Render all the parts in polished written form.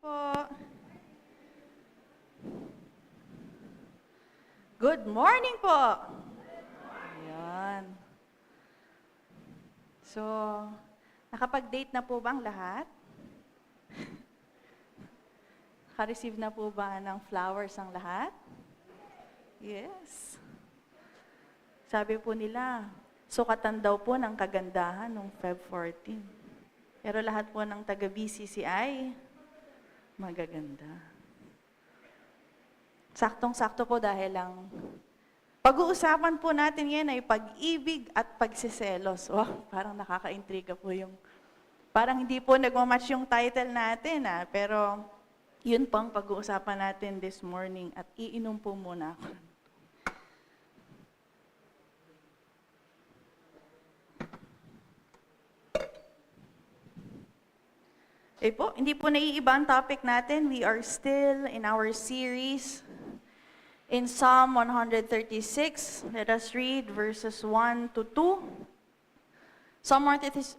po. Good morning po. Ayan. So, nakapag-date na po ba ang lahat? Naka-receive na po ba ng flowers ang lahat? Yes. Sabi po nila, sukatan daw po ng kagandahan ng Feb 14. Pero lahat po ng taga-BCCI, magaganda. Saktong-sakto po dahil lang pag-uusapan po natin yan ay pag-ibig at pagsiselos. Wow, parang nakaka-intriga po yung, parang hindi po nagmamatch yung title natin pero yun pang pag-uusapan natin this morning at iinom po muna ako. Hindi po naiiba ang topic natin. We are still in our series in Psalm 136. Let us read verses 1 to 2. Psalm 136,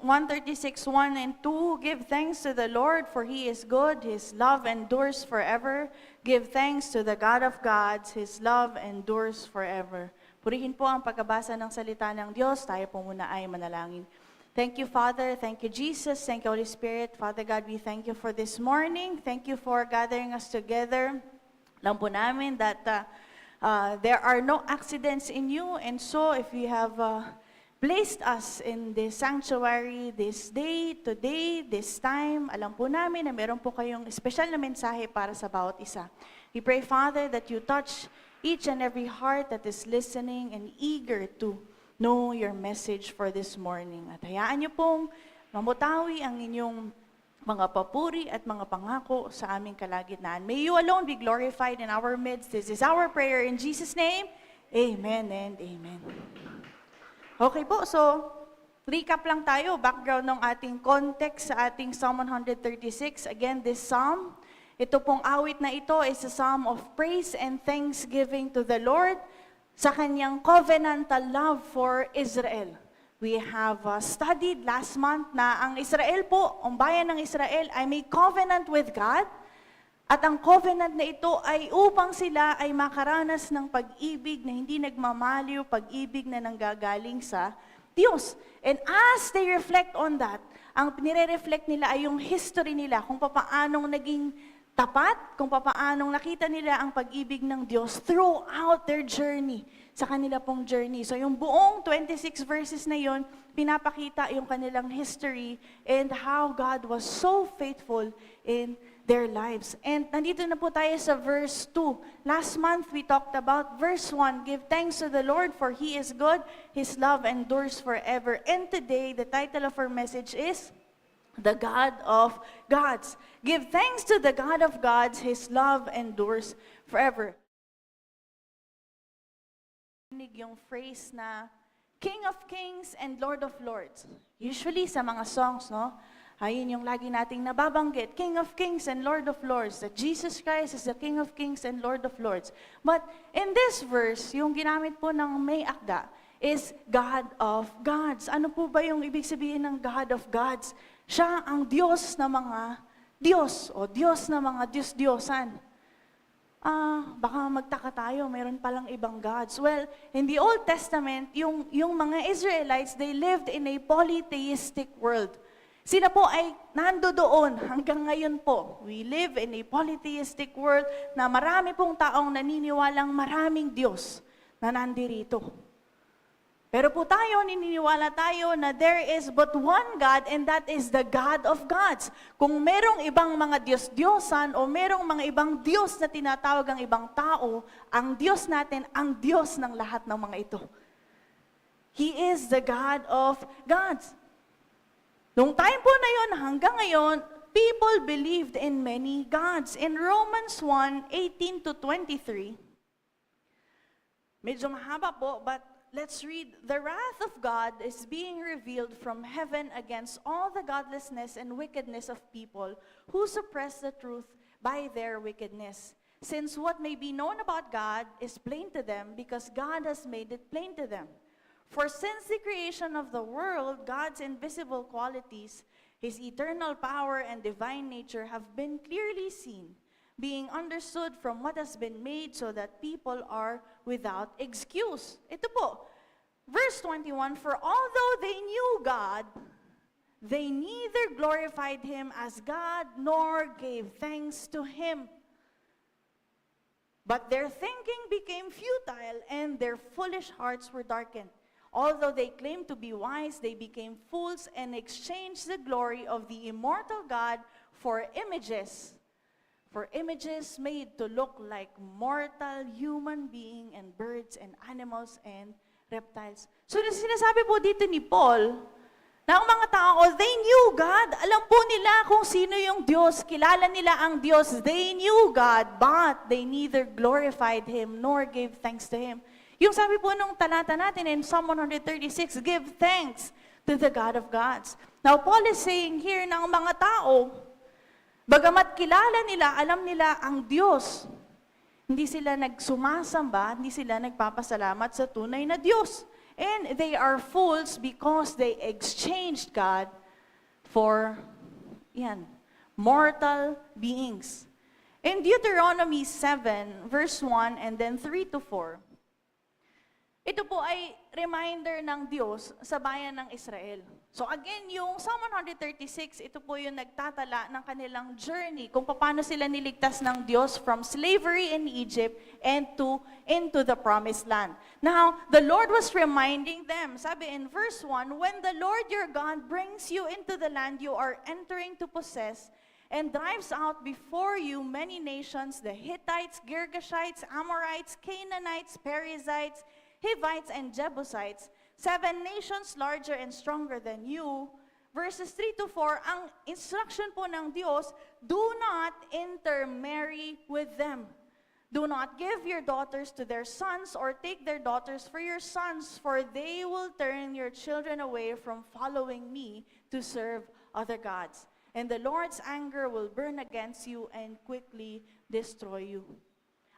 1 and 2. Give thanks to the Lord, for He is good. His love endures forever. Give thanks to the God of gods. His love endures forever. Purihin po ang pagkabasa ng salita ng Diyos. Tayo po muna ay manalangin. Thank you, Father. Thank you, Jesus. Thank you, Holy Spirit. Father God, we thank you for this morning. Thank you for gathering us together. Alam po namin that there are no accidents in you. And so, if you have placed us in this sanctuary, this day, today, this time, alam po namin na meron po kayong special na mensahe para sa bawat isa. We pray, Father, that you touch each and every heart that is listening and eager to know your message for this morning. At hayaan niyo pong mamutawi ang inyong mga papuri at mga pangako sa aming kalagitnaan. May you alone be glorified in our midst. This is our prayer in Jesus' name. Amen and amen. Okay po, so recap lang tayo, background ng ating context sa ating Psalm 136. Again, this psalm, ito pong awit na ito is a psalm of praise and thanksgiving to the Lord sa kanyang covenantal love for Israel. We have studied last month na ang Israel po, ang bayan ng Israel ay may covenant with God. At ang covenant na ito ay upang sila ay makaranas ng pag-ibig na hindi nagmamaliw, pag-ibig na nanggagaling sa Diyos. And as they reflect on that, ang nire-reflect nila ay yung history nila, kung paanong naging tapat, kung paanong nakita nila ang pag-ibig ng Diyos throughout their journey, sa kanila pong journey. So yung buong 26 verses na yon, pinapakita yung kanilang history and how God was so faithful in their lives. And nandito na po tayo sa verse 2. Last month we talked about verse 1, give thanks to the Lord for He is good, His love endures forever. And today, the title of our message is the God of gods. Give thanks to the God of gods, His love endures forever. Yung phrase na King of Kings and Lord of Lords. Usually sa mga songs, no? Ayun yung lagi nating nababanggit, King of Kings and Lord of Lords, that Jesus Christ is the King of Kings and Lord of Lords. But in this verse, yung ginamit po ng may akda is God of gods. Ano po ba yung ibig sabihin ng God of gods? Siya ang Diyos na mga Diyos o Diyos na mga Diyos-Diyosan. Baka magtaka tayo, mayroon palang ibang gods. Well, in the Old Testament, yung mga Israelites, they lived in a polytheistic world. Sila po ay nandoon hanggang ngayon po. We live in a polytheistic world na marami pong taong naniniwalang maraming Diyos na nandirito. Pero po tayo, naniniwala tayo na there is but one God and that is the God of gods. Kung merong ibang mga Diyos-Diyosan o merong mga ibang Diyos na tinatawag ang ibang tao, ang Diyos natin, ang Diyos ng lahat ng mga ito. He is the God of gods. Noong time po na yun, hanggang ngayon, people believed in many gods. In Romans 1:18 to 23, medyo mahaba po, but let's read. The wrath of God is being revealed from heaven against all the godlessness and wickedness of people who suppress the truth by their wickedness. Since what may be known about God is plain to them because God has made it plain to them. For since the creation of the world, God's invisible qualities, His eternal power and divine nature have been clearly seen, being understood from what has been made so that people are without excuse. Ito po, verse 21, for although they knew God, they neither glorified Him as God nor gave thanks to Him. But their thinking became futile and their foolish hearts were darkened. Although they claimed to be wise, they became fools and exchanged the glory of the immortal God for images made to look like mortal human being and birds and animals and reptiles. So sinasabi po dito ni Paul, na ang mga tao, they knew God. Alam po nila kung sino yung Diyos. Kilala nila ang Diyos. They knew God, but they neither glorified Him nor gave thanks to Him. Yung sabi po nung talata natin in Psalm 136, give thanks to the God of gods. Now, Paul is saying here na ang mga tao, bagamat kilala nila, alam nila ang Diyos, hindi sila nagsumasamba, hindi sila nagpapasalamat sa tunay na Diyos. And they are fools because they exchanged God for mortal beings. In Deuteronomy 7, verse 1 and then 3 to 4, ito po ay reminder ng Diyos sa bayan ng Israel. So again, yung Psalm 136, ito po yung nagtatala ng kanilang journey kung paano sila niligtas ng Diyos from slavery in Egypt and into the promised land. Now, the Lord was reminding them, sabi in verse 1, when the Lord your God brings you into the land you are entering to possess, and drives out before you many nations, the Hittites, Girgashites, Amorites, Canaanites, Perizzites, Hivites, and Jebusites, 7 nations larger and stronger than you. Verses 3 to 4, ang instruction po ng Diyos, do not intermarry with them. Do not give your daughters to their sons or take their daughters for your sons, for they will turn your children away from following me to serve other gods. And the Lord's anger will burn against you and quickly destroy you.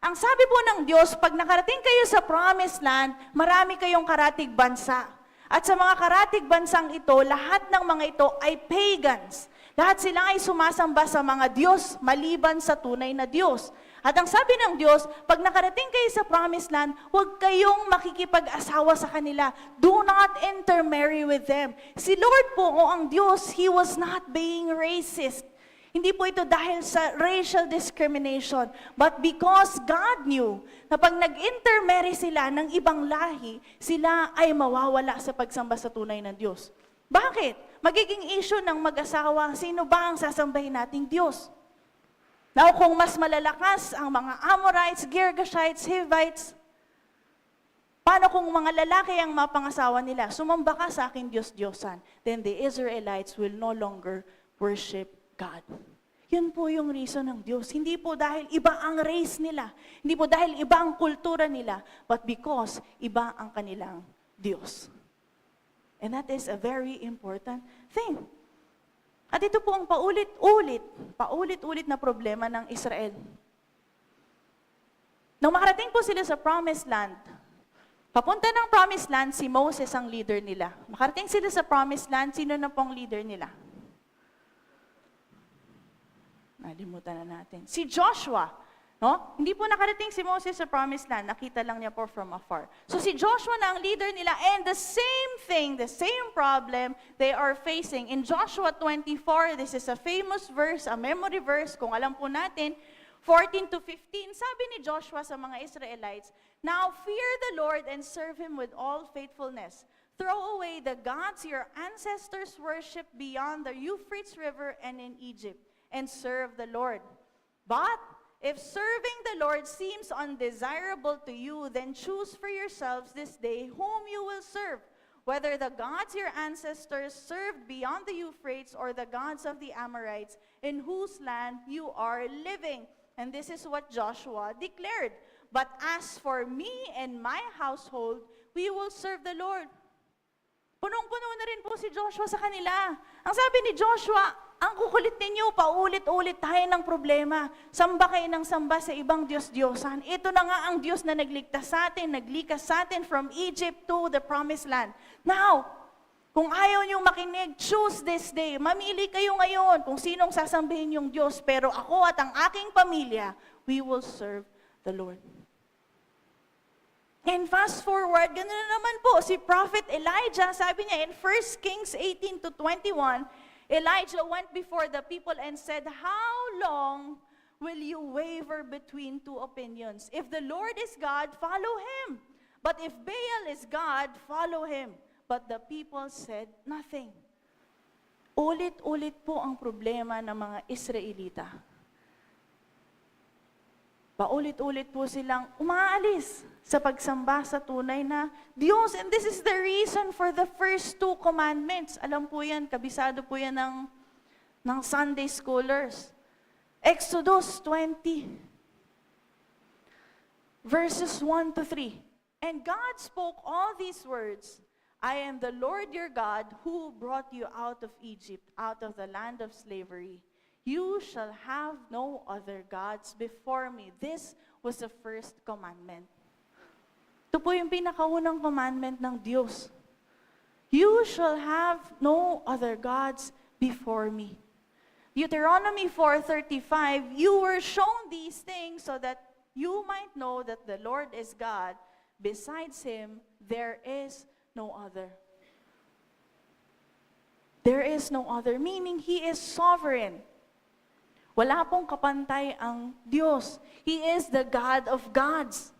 Ang sabi po ng Diyos, pag nakarating kayo sa promised land, marami kayong karatig bansa. At sa mga karatig bansang ito, lahat ng mga ito ay pagans. Lahat sila ay sumasamba sa mga Diyos, maliban sa tunay na Diyos. At ang sabi ng Diyos, pag nakarating kayo sa promised land, huwag kayong makikipag-asawa sa kanila. Do not intermarry with them. Si Lord po, o ang Diyos, He was not being racist. Hindi po ito dahil sa racial discrimination, but because God knew na pag nag-intermarry sila ng ibang lahi, sila ay mawawala sa pagsamba sa tunay ng Diyos. Bakit? Magiging issue ng mag-asawa, sino ba ang sasambahin nating Diyos? Now, kung mas malalakas ang mga Amorites, Girgashites, Hivites, paano kung mga lalaki ang mapangasawa nila? Sumamba ka sa aking Diyos-Diyosan. Then the Israelites will no longer worship God. Yun po yung reason ng Diyos. Hindi po dahil iba ang race nila. Hindi po dahil iba ang kultura nila. But because iba ang kanilang Diyos. And that is a very important thing. At ito po ang paulit-ulit na problema ng Israel. Nung makarating po sila sa Promised Land, papunta ng Promised Land, si Moses ang leader nila. Makarating sila sa Promised Land, sino na pong leader nila? Nalimutan na natin. Si Joshua, no? Hindi po nakarating si Moses sa Promised Land, nakita lang niya po from afar. So si Joshua na ang leader nila, and the same thing, the same problem they are facing. In Joshua 24, this is a famous verse, a memory verse, kung alam po natin, 14 to 15, sabi ni Joshua sa mga Israelites, now fear the Lord and serve Him with all faithfulness. Throw away the gods your ancestors worshipped beyond the Euphrates River and in Egypt, and serve the Lord. But if serving the Lord seems undesirable to you, then choose for yourselves this day whom you will serve, whether the gods your ancestors served beyond the Euphrates or the gods of the Amorites in whose land you are living. And this is what Joshua declared. But as for me and my household, we will serve the Lord. Punong-puno na rin po si Joshua sa kanila. Ang sabi ni Joshua, ang kukulit ninyo, paulit-ulit tayo ng problema. Samba kayo ng samba sa ibang Diyos-Diyosan. Ito na nga ang Diyos na nagligtas sa atin, naglikas sa atin from Egypt to the Promised Land. Now, Kung ayaw niyong makinig, choose this day. Mamili kayo ngayon kung sinong sasambihin yung Diyos. Pero ako at ang aking pamilya, we will serve the Lord. And fast forward, ganoon na naman po, si Prophet Elijah, sabi niya in 1 Kings 18 to 21, Elijah went before the people and said, "How long will you waver between two opinions? If the Lord is God, follow Him. But if Baal is God, follow him." But the people said nothing. Ulit-ulit po ang problema ng mga Israelita. Paulit-ulit po silang umaalis sa pagsamba sa tunay na Diyos. And this is the reason for the first two commandments. Alam po yan, kabisado po yan ng Sunday scholars. Exodus 20, verses 1 to 3. And God spoke all these words, "I am the Lord your God who brought you out of Egypt, out of the land of slavery. You shall have no other gods before me." This was the first commandment. Ito po yung pinakaunang commandment ng Diyos. You shall have no other gods before me. Deuteronomy 4:35, you were shown these things so that you might know that the Lord is God. Besides Him, there is no other. There is no other, meaning He is sovereign. Wala pong kapantay ang Diyos. He is the God of gods.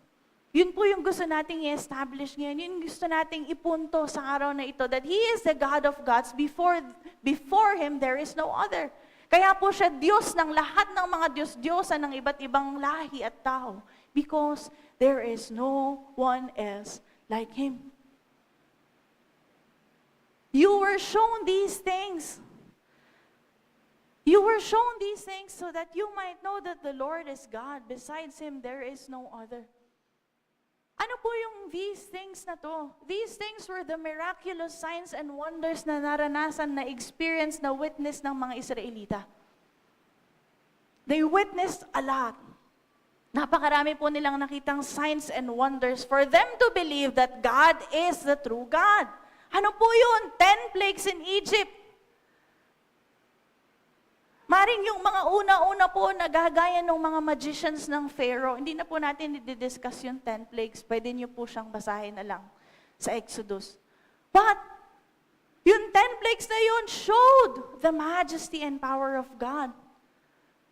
Yun po yung gusto nating i-establish ngayon. Yun gusto nating ipunto sa araw na ito, that He is the God of gods. Before Him, there is no other. Kaya po siya Diyos ng lahat ng mga Diyos-Diyosan ng iba't ibang lahi at tao. Because there is no one else like Him. You were shown these things. You were shown these things so that you might know that the Lord is God. Besides Him, there is no other. Ano po yung these things na to? These things were the miraculous signs and wonders na naranasan, na experience, na witness ng mga Israelita. They witnessed a lot. Napakarami po nilang nakitang signs and wonders for them to believe that God is the true God. Ano po yun? 10 plagues in Egypt. Maring yung mga una-una po nagagaya ng mga magicians ng Pharaoh, hindi na po natin i-discuss yung 10 plagues. Pwede niyo po siyang basahin na lang sa Exodus. But, yung 10 plagues na yun showed the majesty and power of God.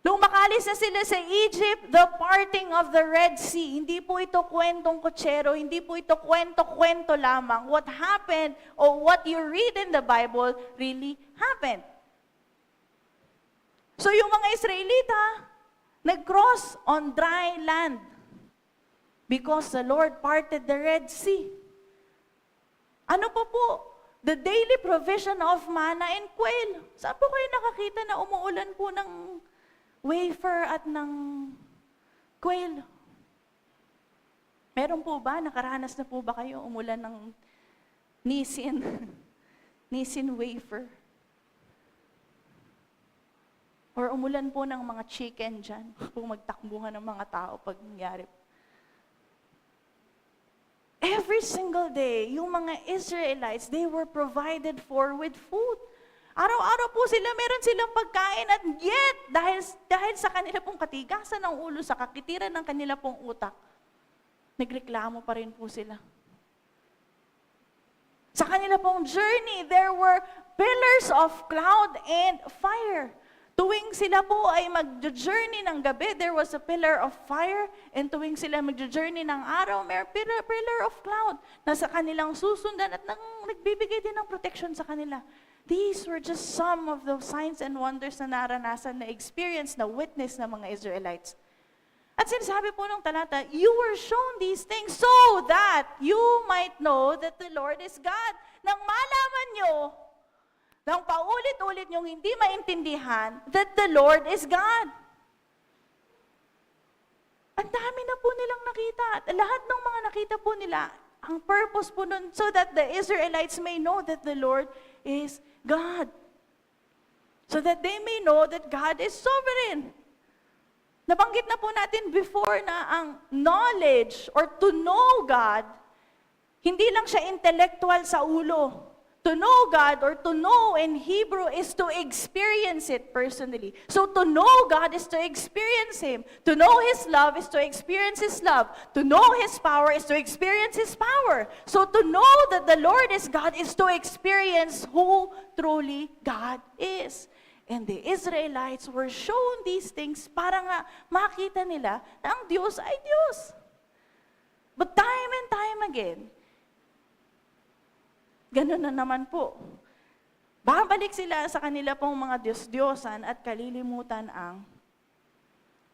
Nung makalis na sila sa Egypt, the parting of the Red Sea, hindi po ito kwentong kutsero, hindi po ito kwento-kwento lamang. What happened, or what you read in the Bible, really happened. So yung mga Israelita, nag-cross on dry land because the Lord parted the Red Sea. Ano pa po? The daily provision of manna and quail. Saan po kayo nakakita na umuulan po ng wafer at ng quail? Meron po ba? Nakaranas na po ba kayo umulan ng nisin? Nisin wafer? Or umulan po ng mga chicken dyan, kung magtakbuhan ng mga tao pag nangyari. Every single day, yung mga Israelites, they were provided for with food. Araw-araw po sila, meron silang pagkain, at yet, dahil sa kanila pong katigasan ng ulo, sa kakitiran ng kanila pong utak, nagreklamo pa rin po sila. Sa kanila pong journey, there were pillars of cloud and fire. Tuwing sila po ay mag-journey ng gabi, there was a pillar of fire, and tuwing sila mag-journey ng araw, may pillar of cloud na sa kanilang susundan at nagbibigay din ng protection sa kanila. These were just some of the signs and wonders na naranasan, na experience, na witness ng mga Israelites. At sinasabi po ng talata, you were shown these things so that you might know that the Lord is God. Nang malaman nyo, nang paulit-ulit niyong hindi maintindihan that the Lord is God. Ang dami na po nilang nakita. At lahat ng mga nakita po nila, ang purpose po nun, so that the Israelites may know that the Lord is God. So that they may know that God is sovereign. Nabanggit na po natin before na ang knowledge or to know God, hindi lang siya intellectual sa ulo. To know God or to know in Hebrew is to experience it personally. So to know God is to experience Him. To know His love is to experience His love. To know His power is to experience His power. So to know that the Lord is God is to experience who truly God is. And the Israelites were shown these things para nga makita nila na ang Diyos ay Diyos. But time and time again, ganun na naman po. Babalik sila sa kanila pong mga Diyos-Diyosan at kalilimutan ang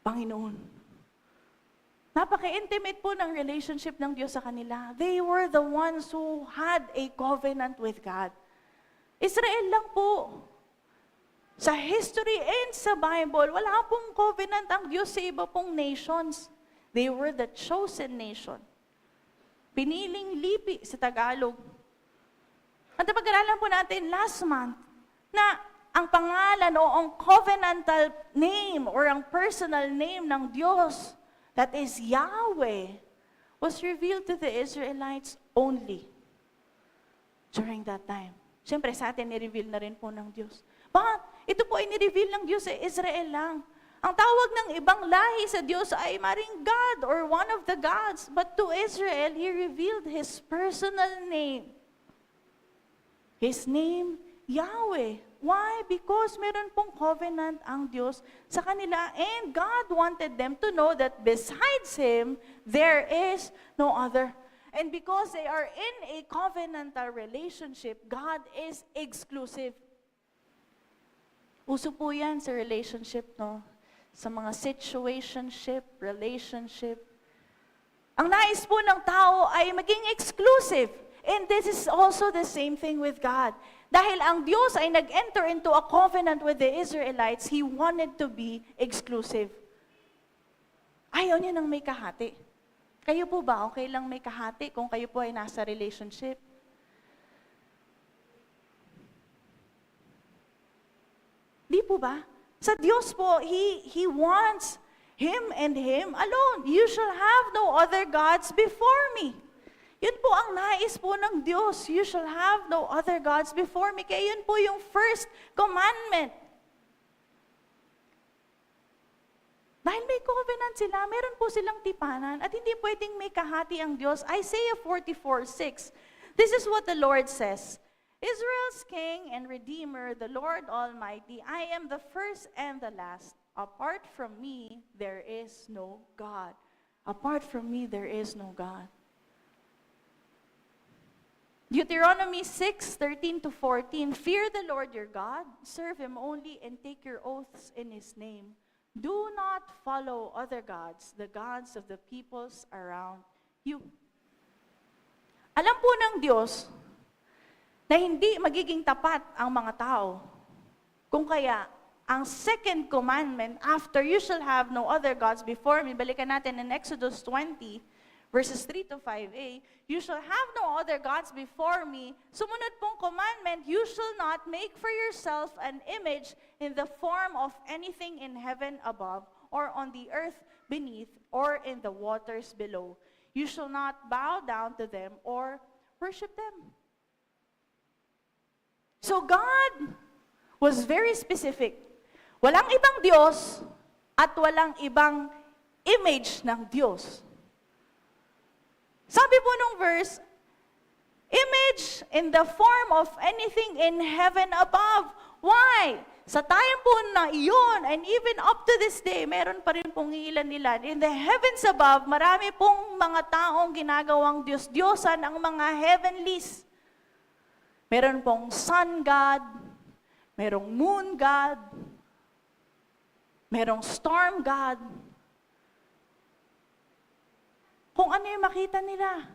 Panginoon. Napaka-intimate po ng relationship ng Diyos sa kanila. They were the ones who had a covenant with God. Israel lang po. Sa history and sa Bible, wala pong covenant ang Diyos sa iba pong nations. They were the chosen nation. Piniling lipi sa Tagalog. At napag-aralan po natin last month na ang pangalan o ang covenantal name or ang personal name ng Diyos, that is Yahweh, was revealed to the Israelites only during that time. Siyempre sa atin, ni-reveal na rin po ng Diyos. But ito po ay ni-reveal ng Diyos sa Israel lang. Ang tawag ng ibang lahi sa Diyos ay maring God or one of the gods. But to Israel, He revealed His personal name. His name, Yahweh. Why? Because meron pong covenant ang Diyos sa kanila. And God wanted them to know that besides Him, there is no other. And because they are in a covenantal relationship, God is exclusive. Uso po yan sa relationship, no? Sa mga situationship, relationship. Ang nais po ng tao ay maging exclusive. And this is also the same thing with God. Dahil ang Diyos ay nag-enter into a covenant with the Israelites, He wanted to be exclusive. Ayaw niya ng may kahati. Kayo po ba, okay lang may kahati kung kayo po ay nasa relationship? Di po ba? Sa Diyos po, He wants Him and Him alone. You shall have no other gods before me. Yun po ang nais po ng Diyos. You shall have no other gods before me. Kaya yun po yung first commandment. Dahil may covenant sila, meron po silang tipanan at hindi pwedeng may kahati ang Diyos. Isaiah 44:6. This is what the Lord says. Israel's King and Redeemer, the Lord Almighty, I am the first and the last. Apart from me, there is no God. Apart from me, there is no God. Deuteronomy 6:13-14, Fear the Lord your God, serve Him only, and take your oaths in His name. Do not follow other gods, the gods of the peoples around you. Alam po ng Diyos na hindi magiging tapat ang mga tao. Kung kaya, ang second commandment, after you shall have no other gods before me, balikan natin in Exodus 20, verses 3-5a, you shall have no other gods before me. Sumunod pong commandment, you shall not make for yourself an image in the form of anything in heaven above, or on the earth beneath, or in the waters below. You shall not bow down to them or worship them. So God was very specific. Walang ibang Diyos at walang ibang image ng Diyos. Sabi po nung verse, image in the form of anything in heaven above. Why? Sa time po na iyon, and even up to this day, meron pa rin pong ilan-ilan. In the heavens above, marami pong mga taong ginagawang Diyos-Diyosan ang mga heavenlies. Meron pong sun god, merong moon god, merong storm god. Kung ano yung makita nila.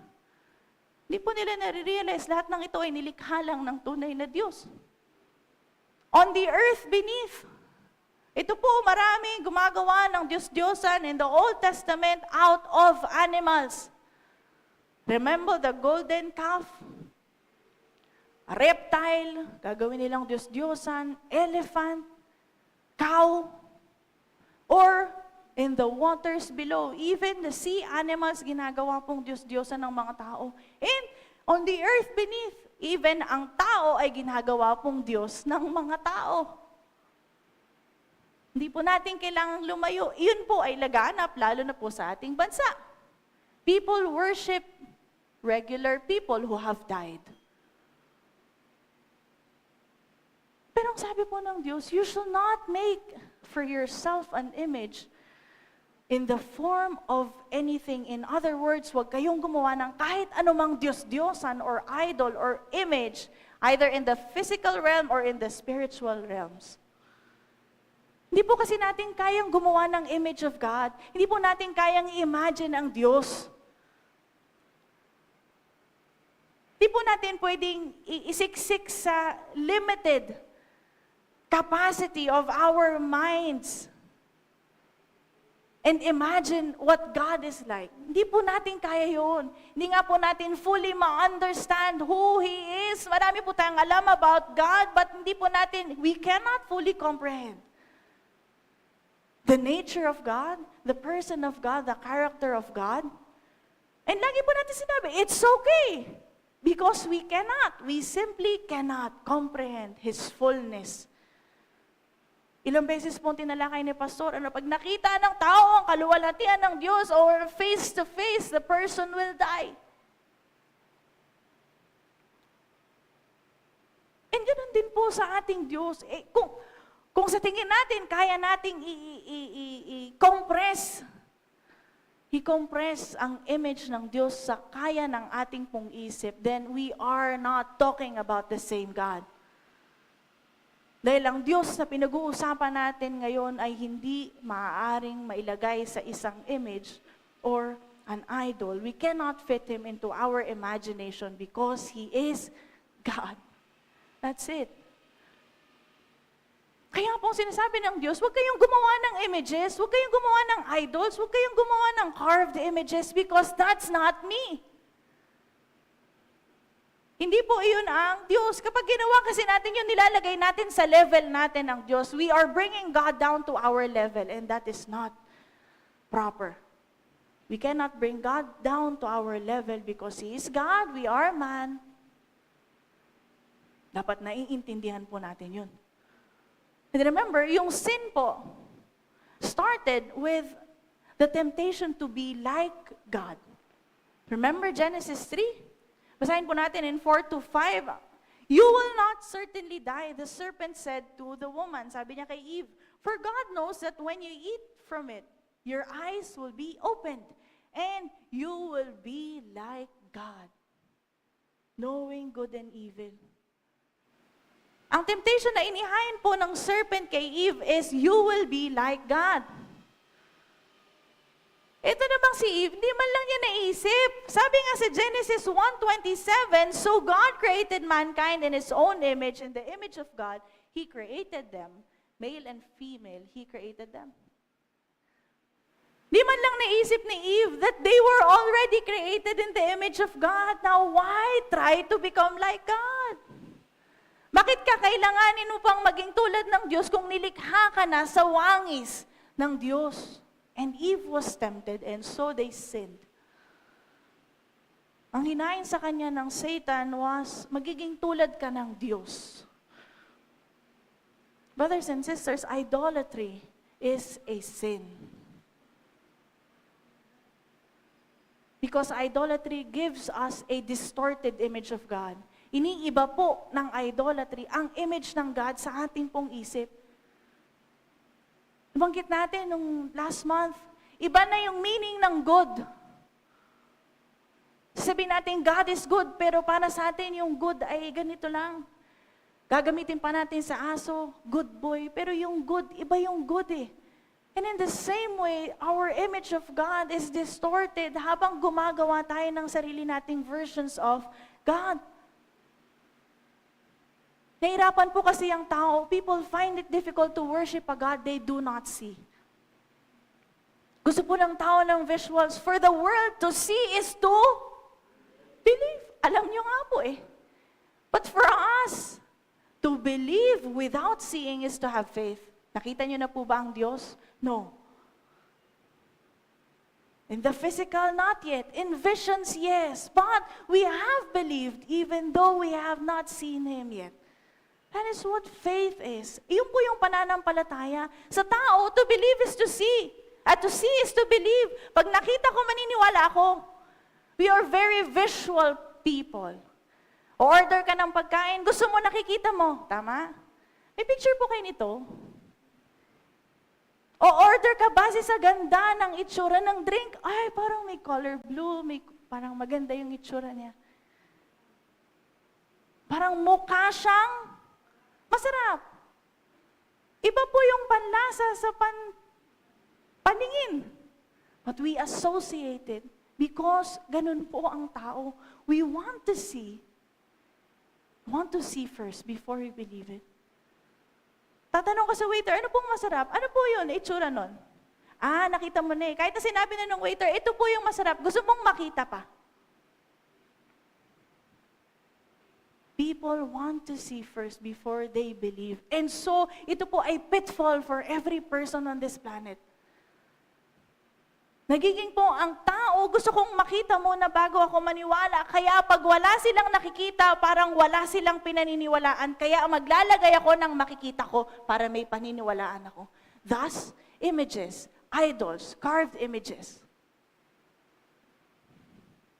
Hindi po nila nare-realize, lahat ng ito ay nilikha lang ng tunay na Diyos. On the earth beneath. Ito po, marami gumagawa ng Diyos-Diyosan in the Old Testament out of animals. Remember the golden calf? A reptile, gagawin nilang Diyos-Diyosan, elephant, cow, or in the waters below. Even the sea animals, ginagawa pong Diyos-Diyosan ng mga tao. And on the earth beneath, Even ang tao ay ginagawa pong Diyos ng mga tao. Hindi po natin kailangang lumayo. Iyon po ay laganap, lalo na po sa ating bansa. People worship regular people who have died. Pero ang sabi po ng Diyos, you shall not make for yourself an image in the form of anything. In other words, huwag kayong gumawa ng kahit anumang Diyos-Diyosan or idol or image, either in the physical realm or in the spiritual realms. Hindi po kasi natin kayang gumawa ng image of God. Hindi po natin kayang i-imagine ang Diyos. Hindi po natin pwedeng isiksik sa limited capacity of our minds and imagine what God is like. Hindi po natin kaya yun. Hindi nga po natin fully ma-understand who He is. Marami po tayong alam about God, but hindi po natin, we cannot fully comprehend the nature of God, the person of God, the character of God. And lagi po natin sinabi, it's okay. Because we simply cannot comprehend His fullness. Ilang beses po tinalakay ni Pastor, pag nakita ng tao ang kaluwalhatian ng Diyos or face to face, the person will die. And ganoon din po sa ating Diyos. Kung sa tingin natin, kaya nating i-compress ang image ng Diyos sa kaya ng ating pong isip, then we are not talking about the same God. Dahil ang Diyos na pinag-uusapan natin ngayon ay hindi maaaring mailagay sa isang image or an idol. We cannot fit Him into our imagination because He is God. That's it. Kaya po sinasabi ng Diyos, huwag kayong gumawa ng images, huwag kayong gumawa ng idols, huwag kayong gumawa ng carved images because that's not me. Hindi po iyon ang Diyos. Kapag ginawa kasi natin yun, nilalagay natin sa level natin ng Diyos. We are bringing God down to our level and that is not proper. We cannot bring God down to our level because He is God, we are man. Dapat naiintindihan po natin yun. And remember, yung sin po started with the temptation to be like God. Remember Genesis 3? Basahin po natin in 4 to 5. You will not certainly die, the serpent said to the woman. Sabi niya kay Eve, for God knows that when you eat from it, your eyes will be opened, and you will be like God, knowing good and evil. Ang temptation na inihain po ng serpent kay Eve is, you will be like God. Ito namang si Eve, hindi man lang niya naisip. Sabi nga sa Genesis 1:27, so God created mankind in His own image, in the image of God, He created them. Male and female, He created them. Di man lang naisip ni Eve that they were already created in the image of God. Now why try to become like God? Bakit ka kailanganin upang maging tulad ng Diyos kung nilikha ka na sa wangis ng Diyos? And Eve was tempted and so they sinned. Ang hinain sa kanya ng Satan was, magiging tulad ka ng Diyos. Brothers and sisters, idolatry is a sin. Because idolatry gives us a distorted image of God. Iniiba po ng idolatry ang image ng God sa ating pong isip. Nabanggit natin nung last month, iba na yung meaning ng good. Sabihin natin, God is good, pero para sa atin yung good ay ganito lang. Gagamitin pa natin sa aso, good boy, pero yung good, iba yung good eh. And in the same way, our image of God is distorted habang gumagawa tayo ng sarili nating versions of God. Nahirapan po kasi ang tao. People find it difficult to worship a God they do not see. Gusto po ng tao ng visuals. For the world to see is to believe. Alam nyo nga po eh. But for us, to believe without seeing is to have faith. Nakita nyo na po ba ang Diyos? No. In the physical, not yet. In visions, yes. But we have believed even though we have not seen Him yet. That is what faith is. Iyon po yung pananampalataya. Sa tao, to believe is to see. At to see is to believe. Pag nakita ko, maniniwala ako. We are very visual people. Order ka ng pagkain, gusto mo, nakikita mo. Tama? May picture po kayo nito. O order ka base sa ganda ng itsura ng drink. Ay, parang may color blue, parang maganda yung itsura niya. Parang mukha siyang masarap. Iba po yung panlasa sa paningin. But we associate it because ganun po ang tao. We want to see first before we believe it. Tatanong ka sa waiter, ano pong masarap? Ano po yun? Itsura nun. Nakita mo na eh. Kahit na sinabi na ng waiter, ito po yung masarap. Gusto mong makita pa. People want to see first before they believe. And so, ito po ay pitfall for every person on this planet. Nagiging po ang tao, gusto kong makita muna bago ako maniwala. Kaya pag wala silang nakikita, parang wala silang pinaniniwalaan. Kaya maglalagay ako ng makikita ko para may paniniwalaan ako. Thus, images, idols, carved images.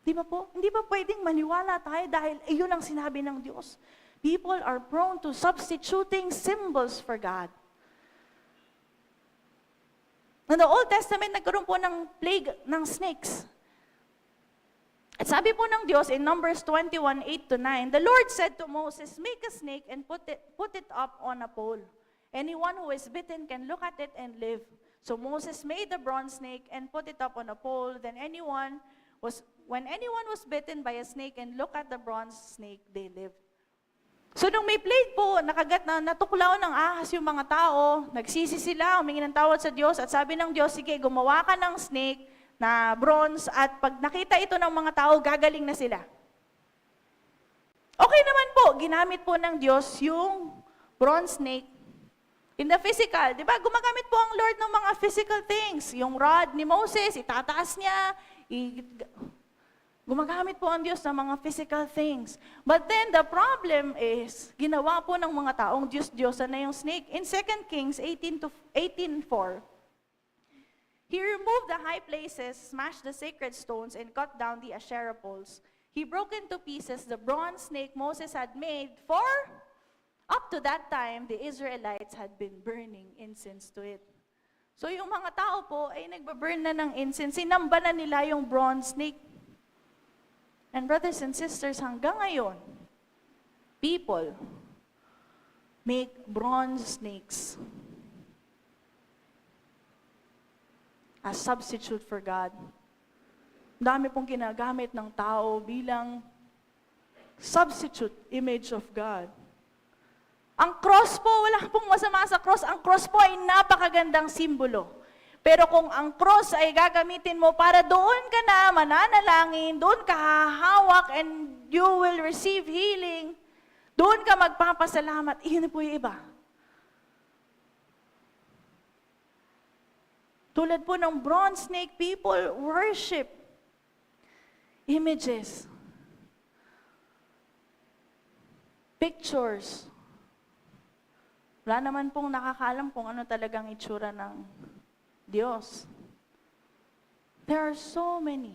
Di ba po? Hindi ba pwedeng maniwala tayo dahil iyon ang sinabi ng Diyos? People are prone to substituting symbols for God. In the Old Testament, nagkaroon po ng plague ng snakes. At sabi po ng Diyos in Numbers 21:8-9, the Lord said to Moses, make a snake and put it up on a pole. Anyone who is bitten can look at it and live. So Moses made the bronze snake and put it up on a pole. Then when anyone was bitten by a snake and looked at the bronze snake, they lived. So nung may plague po, natuklaw ng ahas yung mga tao, nagsisi sila, humingi ng tawad sa Diyos, at sabi ng Diyos, sige, gumawa ka ng snake na bronze, at pag nakita ito ng mga tao, gagaling na sila. Okay naman po, ginamit po ng Diyos yung bronze snake in the physical. Di ba? Gumagamit po ang Lord ng mga physical things. Yung rod ni Moses, itataas niya, gumagamit po ang Diyos ng mga physical things. But then, the problem is, ginawa po ng mga taong Diyos-Diyosan na yung snake. In 2 Kings 18:4, he removed the high places, smashed the sacred stones, and cut down the Asherah poles. He broke into pieces the bronze snake Moses had made, for up to that time, the Israelites had been burning incense to it. So yung mga tao po ay nagbaburn na ng incense, sinamba na nila yung bronze snake. And brothers and sisters, hanggang ngayon, people make bronze snakes as substitute for God. Dami pong ginagamit ng tao bilang substitute image of God. Ang cross po, wala pong masama sa cross. Ang cross po ay napakagandang simbolo. Pero kung ang cross ay gagamitin mo para doon ka na mananalangin, doon ka hahawak and you will receive healing, doon ka magpapasalamat, iyon po yung iba. Tulad po ng bronze snake, people worship images, pictures. Wala naman pong nakakaalam kung ano talagang itsura ng Diyos. There are so many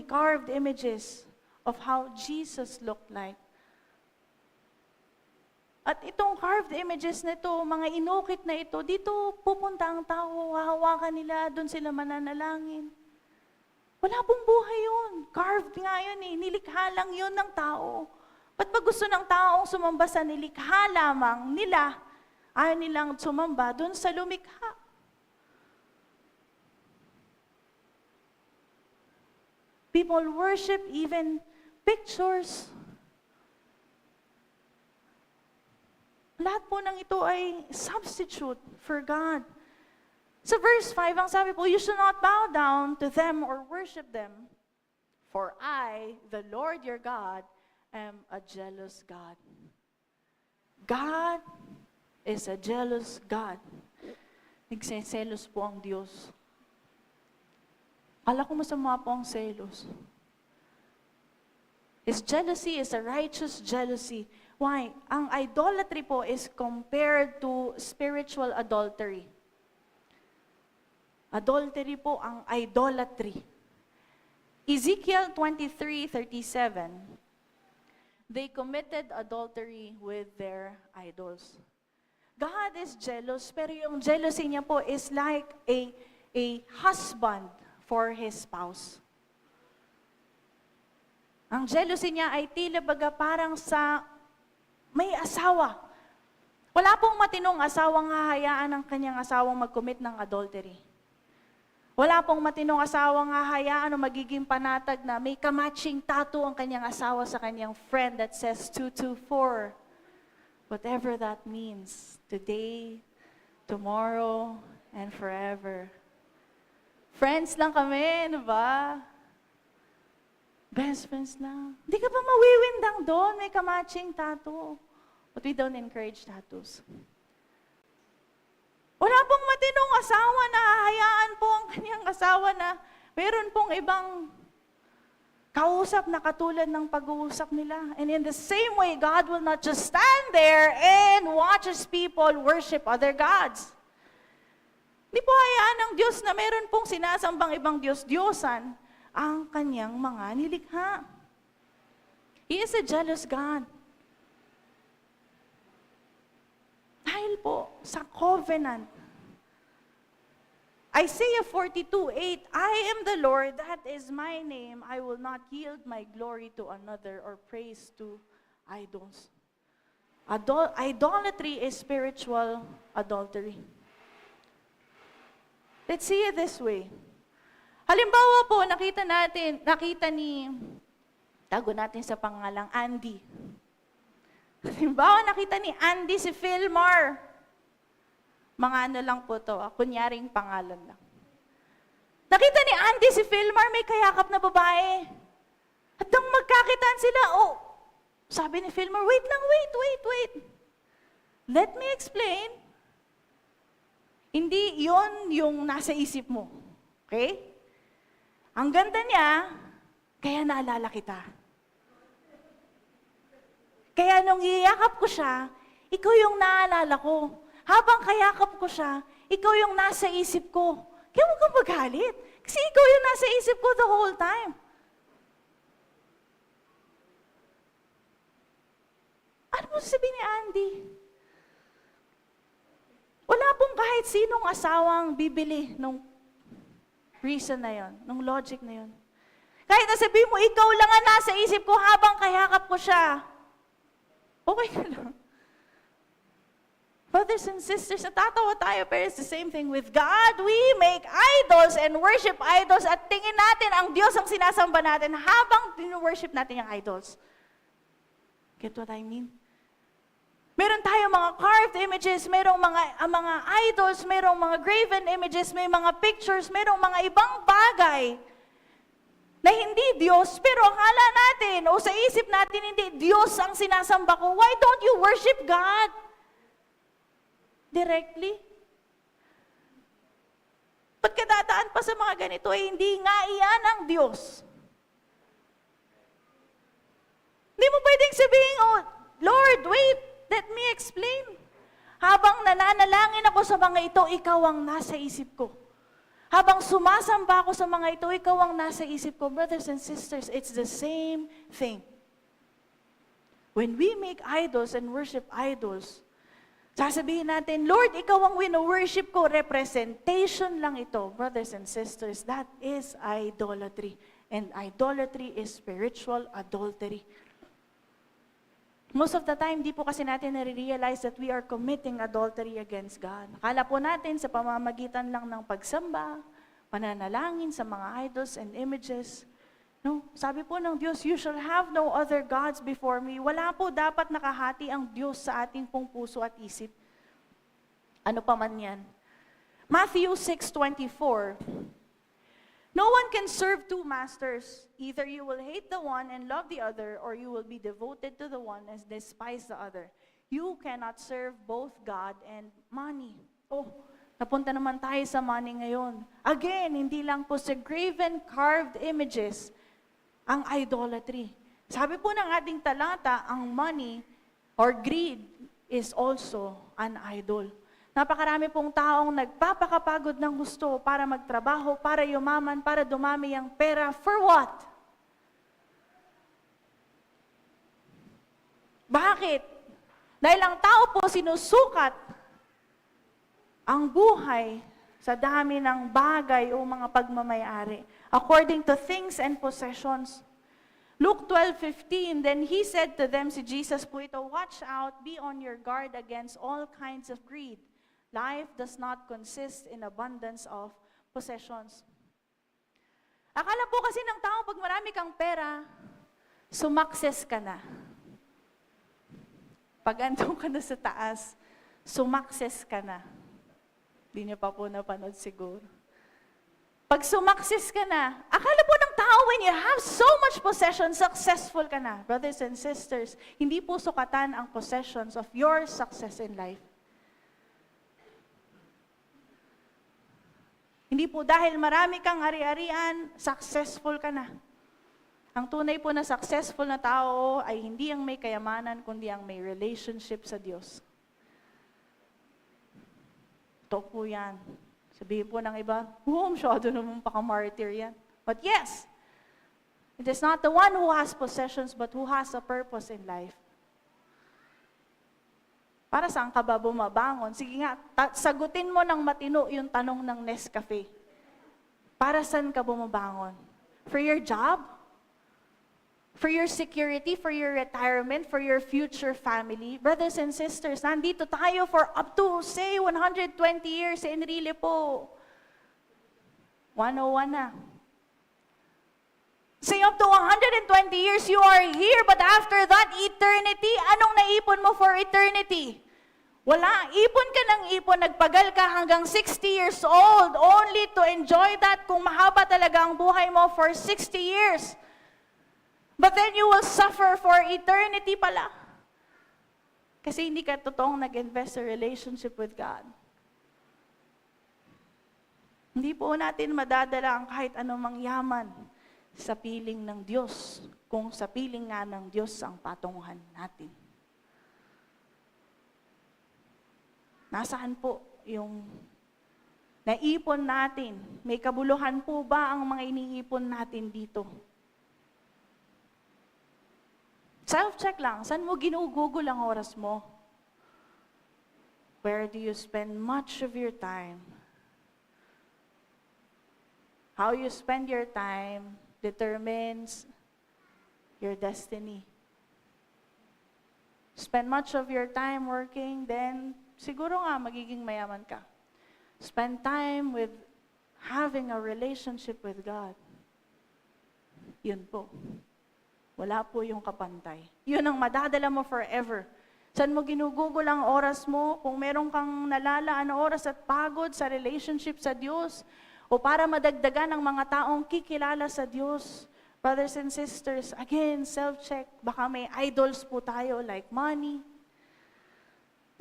carved images of how Jesus looked like. At itong carved images na ito, mga inukit na ito, dito pupunta ang tao, hahawakan nila, doon sila mananalangin. Wala pong buhay yun. Carved nga yun eh. Nilikha lang yun ng tao. Ba't pag gusto ng taong sumamba sa nilikha lamang nila, ayaw nilang sumamba doon sa lumikha. People worship even pictures. Lahat po ng ito ay substitute for God. Sa verse 5, ang sabi po, you should not bow down to them or worship them, for I, the Lord your God, am a jealous God. God is a jealous God. Nagseselos po ang Diyos. Kala ko masama po ang selos. His jealousy is a righteous jealousy. Why? Ang idolatry po is compared to spiritual adultery. Adultery po ang idolatry. Ezekiel 23:37, they committed adultery with their idols. God is jealous, pero yung jealousy niya po is like a husband for his spouse. Ang jealousy niya ay tila baga parang sa may asawa. Wala pong matinong asawang hahayaan ang kanyang asawang mag-commit ng adultery. Wala pong matinong asawang hahayaan o magiging panatag na may kamatching tattoo ang kanyang asawa sa kanyang friend that says 224. Whatever that means, today, tomorrow, and forever. Friends lang kami, ano ba? Best friends lang. Hindi ka ba mawiwindang doon? May kamatching tattoo. But we don't encourage tattoos. Wala pong matinong asawa na hahayaan po ang kanyang asawa na meron pong ibang kausap na katulad ng pag-uusap nila. And in the same way, God will not just stand there and watch His people worship other gods. Hindi po hayaan ng Diyos na meron pong sinasambang ibang Diyos-Diyosan ang kanyang mga nilikha. He is a jealous God. Dahil po sa covenant. Isaiah 42:8, I am the Lord, that is my name. I will not yield my glory to another or praise to idols. Idolatry is spiritual adultery. Let's see it this way. Halimbawa po, nakita ni, tago natin sa pangalang Andy. Halimbawa, nakita ni Andy si Philmar. Mga ano lang po to, kunyaring pangalan lang. Nakita ni Andy si Philmar, may kayakap na babae. At nang magkakitaan sila, sabi ni Philmar, wait lang, wait. Let me explain. Hindi yon yung nasa isip mo. Okay? Ang ganda niya, kaya naalala kita. Kaya nung iyakap ko siya, ikaw yung naalala ko. Habang kayakap ko siya, ikaw yung nasa isip ko. Kaya huwag kang magalit. Kasi ikaw yung nasa isip ko the whole time. Ano mo sabihin ni Andy? Wala pong kahit sinong asawang bibili nung reason na yon, nung logic na yon. Kahit nasabihin mo, ikaw lang ang nasa isip ko habang kayakap ko siya. Okay ka lang. Brothers and sisters, natatawa tayo, pero it's the same thing with God. We make idols and worship idols at tingin natin ang Diyos ang sinasamba natin habang worship natin yung idols. Get what I mean? Meron tayo mga carved images, merong mga idols, merong mga graven images, may mga pictures, merong mga ibang bagay na hindi Diyos, pero akala natin o sa isip natin hindi Diyos ang sinasamba ko. Why don't you worship God directly? Pagkadadaan pa sa mga ganito, hindi nga iyan ang Diyos. Hindi mo pwedeng sabihin, Lord, wait, let me explain. Habang nananalangin ako sa mga ito, ikaw ang nasa isip ko. Habang sumasamba ako sa mga ito, ikaw ang nasa isip ko. Brothers and sisters, it's the same thing. When we make idols and worship idols, sasabihin natin, Lord, ikaw ang wino-worship ko. Representation lang ito. Brothers and sisters, that is idolatry. And idolatry is spiritual adultery. Most of the time, di po kasi natin nare-realize that we are committing adultery against God. Akala po natin sa pamamagitan lang ng pagsamba, pananalangin sa mga idols and images. No, sabi po ng Diyos, you shall have no other gods before me. Wala po dapat nakahati ang Diyos sa ating pong puso at isip. Ano pa man yan. Matthew 6:24. No one can serve two masters. Either you will hate the one and love the other, or you will be devoted to the one and despise the other. You cannot serve both God and money. Napunta naman tayo sa money ngayon. Again, hindi lang po sa graven carved images ang idolatry. Sabi po ng ating talata, ang money or greed is also an idol. Napakarami pong taong nagpapakapagod ng gusto para magtrabaho, para yumaman, para dumami ang pera. For what? Bakit? Dahil ang tao po sinusukat ang buhay sa dami ng bagay o mga pagmamayari, according to things and possessions. Luke 12:15, then he said to them, si Jesus po ito, watch out, be on your guard against all kinds of greed. Life does not consist in abundance of possessions. Akala po kasi ng tao, pag marami kang pera, sumakses ka na. Pag andun ka na sa taas, sumakses ka na. Hindi niyo pa po napanood siguro. Pag sumakses ka na, akala po ng tao, when you have so much possession, successful ka na. Brothers and sisters, hindi po sukatan ang possessions of your success in life. Hindi po dahil marami kang ari-arian, successful ka na. Ang tunay po na successful na tao ay hindi ang may kayamanan, kundi ang may relationship sa Diyos. Ito po yan. Sabihin po ng iba, masyado naman paka-martyr yan. But yes, it is not the one who has possessions, but who has a purpose in life. Para saan ka ba bumabangon? Sige nga, sagutin mo ng matino yung tanong ng Nescafe. Para saan ka bumabangon? For your job? For your security, for your retirement, for your future family. Brothers and sisters, nandito tayo for up to, say, 120 years sa Enrile po. 101 na. Say up to 120 years you are here, but after that, eternity, anong naipon mo for eternity? Wala. Ipon ka ng ipon, nagpagal ka hanggang 60 years old, only to enjoy that kung mahaba talaga ang buhay mo for 60 years. But then you will suffer for eternity pala. Kasi hindi ka totoong nag-invest sa relationship with God. Hindi po natin madadala ang kahit anumang yaman sa piling ng Diyos, kung sa piling nga ng Diyos ang patunguhan natin. Nasaan po yung naipon natin? May kabuluhan po ba ang mga iniipon natin dito? Self-check lang, saan mo ginugugol ang oras mo? Where do you spend much of your time? How you spend your time determines your destiny. Spend much of your time working, then siguro nga magiging mayaman ka. Spend time with having a relationship with God. Yun po. Wala po yung kapantay. Yun ang madadala mo forever. Saan mo ginugugol ang oras mo? Kung meron kang nalalaan na oras at pagod sa relationship sa Diyos, o para madagdagan ng mga taong kikilala sa Diyos. Brothers and sisters, again, self-check. Baka may idols po tayo like money.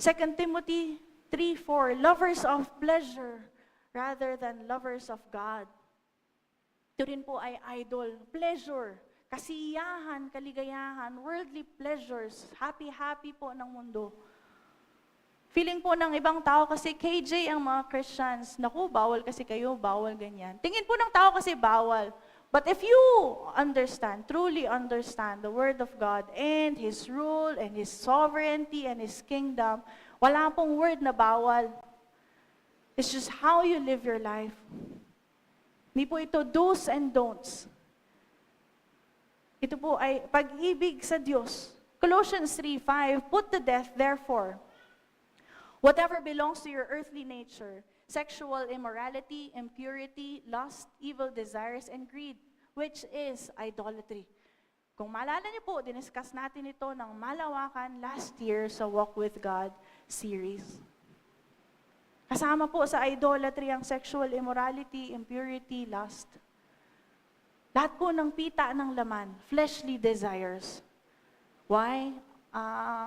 2 Timothy 3:4, lovers of pleasure rather than lovers of God. Ito rin po ay idol. Pleasure. Kasiyahan, kaligayahan, worldly pleasures, happy-happy po ng mundo. Feeling po ng ibang tao kasi KJ ang mga Christians, naku, bawal kasi kayo, bawal ganyan. Tingin po ng tao kasi bawal. But if you understand, truly understand the Word of God and His rule and His sovereignty and His kingdom, wala pong word na bawal. It's just how you live your life. Hindi po ito do's and don'ts. Ito po ay pag-ibig sa Diyos. Colossians 3:5, put to death, therefore, whatever belongs to your earthly nature, sexual immorality, impurity, lust, evil desires, and greed, which is idolatry. Kung maalala niyo po, diniscuss natin ito ng malawakan last year sa Walk with God series. Kasama po sa idolatry ang sexual immorality, impurity, lust. Lahat po ng pita ng laman, fleshly desires. Why?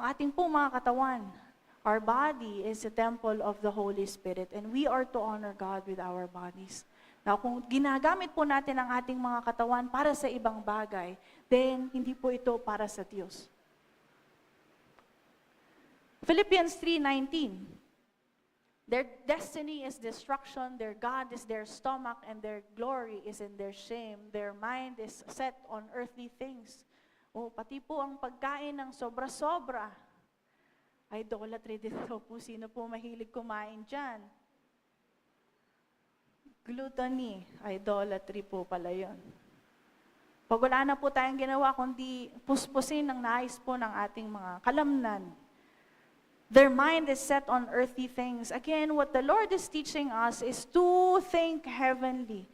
Ating po mga katawan Our body is a temple of the Holy Spirit and we are to honor God with our bodies. Now, kung ginagamit po natin ang ating mga katawan para sa ibang bagay, then hindi po ito para sa Diyos. Philippians 3:19. Their destiny is destruction, their God is their stomach, and their glory is in their shame. Their mind is set on earthly things. Pati po ang pagkain ng sobra-sobra. Idolatry dito po. Sino po mahilig kumain dyan? Gluttony. Idolatry po pala yun. Pag wala na po tayong ginawa, kundi puspusin ang nais po ng ating mga kalamnan. Their mind is set on earthly things. Again, what the Lord is teaching us is to think heavenly.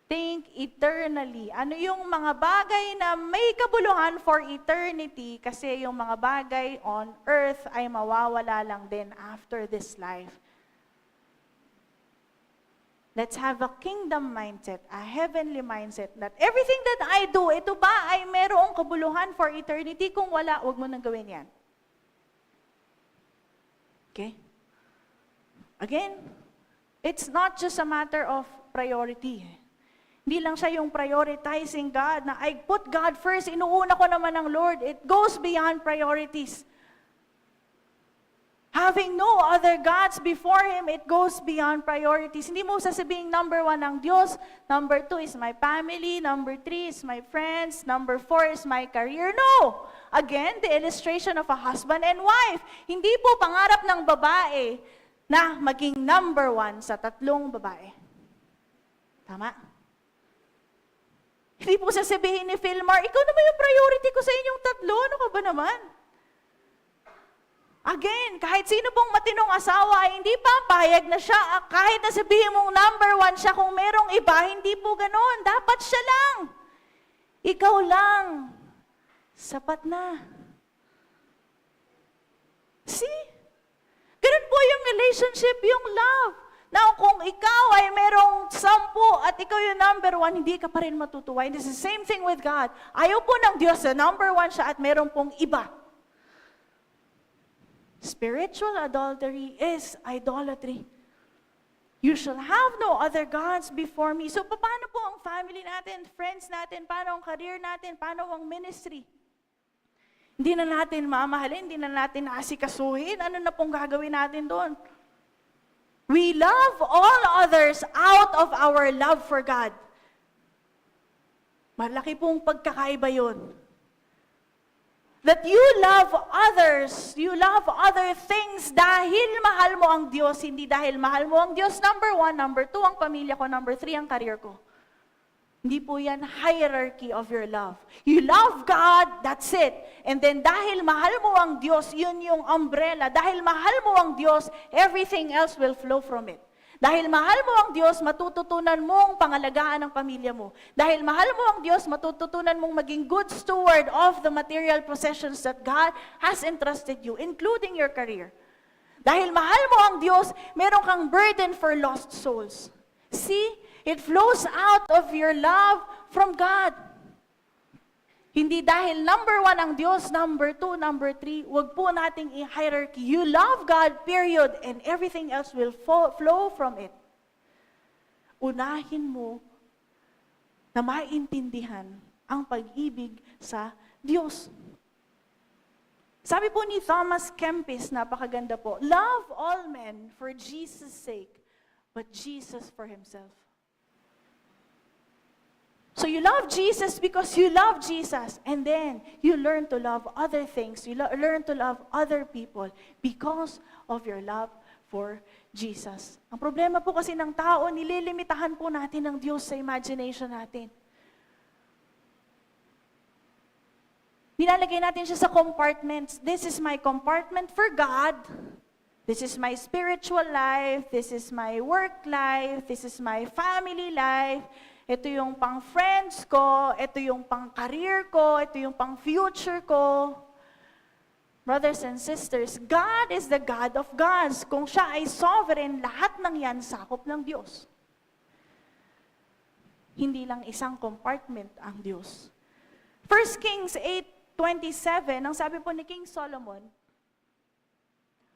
Think eternally. Ano yung mga bagay na may kabuluhan for eternity kasi yung mga bagay on earth ay mawawala lang din after this life. Let's have a kingdom mindset, a heavenly mindset that everything that I do, ito ba ay merong kabuluhan for eternity? Kung wala, huwag mo nang gawin yan. Okay? Again, it's not just a matter of priority. Hindi lang siya yung prioritizing God na I put God first, inuuna ko naman ang Lord. It goes beyond priorities. Having no other gods before Him, it goes beyond priorities. Hindi mo sasabihin number 1 ang Diyos, number 2 is my family, number 3 is my friends, number 4 is my career. No! Again, the illustration of a husband and wife. Hindi po pangarap ng babae na maging number 1 sa 3 babae. Tama? Hindi po sasabihin ni Philmar, ikaw naman yung priority ko sa inyong 3. Ano ka ba naman? Again, kahit sino pong matinong asawa, hindi papayag na siya. Kahit na sabihin mong number 1 siya, kung merong iba, hindi po ganon. Dapat siya lang. Ikaw lang. Sapat na. See? Ganun po yung relationship, yung love. Now, kung ikaw ay merong 10 at ikaw yung number 1, hindi ka pa rin matutuwa. And it's the same thing with God. Ayaw po ng Diyos na number 1 siya at meron pong iba. Spiritual adultery is idolatry. You shall have no other gods before me. So, paano po ang family natin, friends natin, paano ang career natin, paano ang ministry? Hindi na natin mamahalin, hindi na natin asikasuhin. Ano na pong gagawin natin doon? We love all others out of our love for God. Malaki pong pagkakaiba yun. That you love others, you love other things dahil mahal mo ang Diyos, hindi dahil mahal mo ang Diyos, number 1, number 2, ang pamilya ko, number 3, ang career ko. Hindi po yan hierarchy of your love. You love God, that's it. And then dahil mahal mo ang Diyos, yun yung umbrella. Dahil mahal mo ang Diyos, everything else will flow from it. Dahil mahal mo ang Diyos, matututunan mong pangalagaan ang pamilya mo. Dahil mahal mo ang Diyos, matututunan mong maging good steward of the material possessions that God has entrusted you, including your career. Dahil mahal mo ang Diyos, meron kang burden for lost souls. See? It flows out of your love from God. Hindi dahil number 1 ang Diyos, number 2, number 3, wag po nating i-hierarchy. You love God, period, and everything else will flow from it. Unahin mo na maintindihan ang pag-ibig sa Diyos. Sabi po ni Thomas Kempis, napakaganda po, love all men for Jesus' sake, but Jesus for Himself. So you love Jesus because you love Jesus. And then you learn to love other things. You learn to love other people because of your love for Jesus. Ang problema po kasi ng tao, nililimitahan po natin ng Diyos sa imagination natin. Nilalagay natin siya sa compartments. This is my compartment for God. This is my spiritual life. This is my work life. This is my family life. Ito yung pang friends ko, ito yung pang career ko, ito yung pang future ko. Brothers and sisters, God is the God of gods. Kung siya ay sovereign, lahat ng yan sakop ng Diyos. Hindi lang isang compartment ang Diyos. 1 Kings 8:27, ang sabi po ni King Solomon,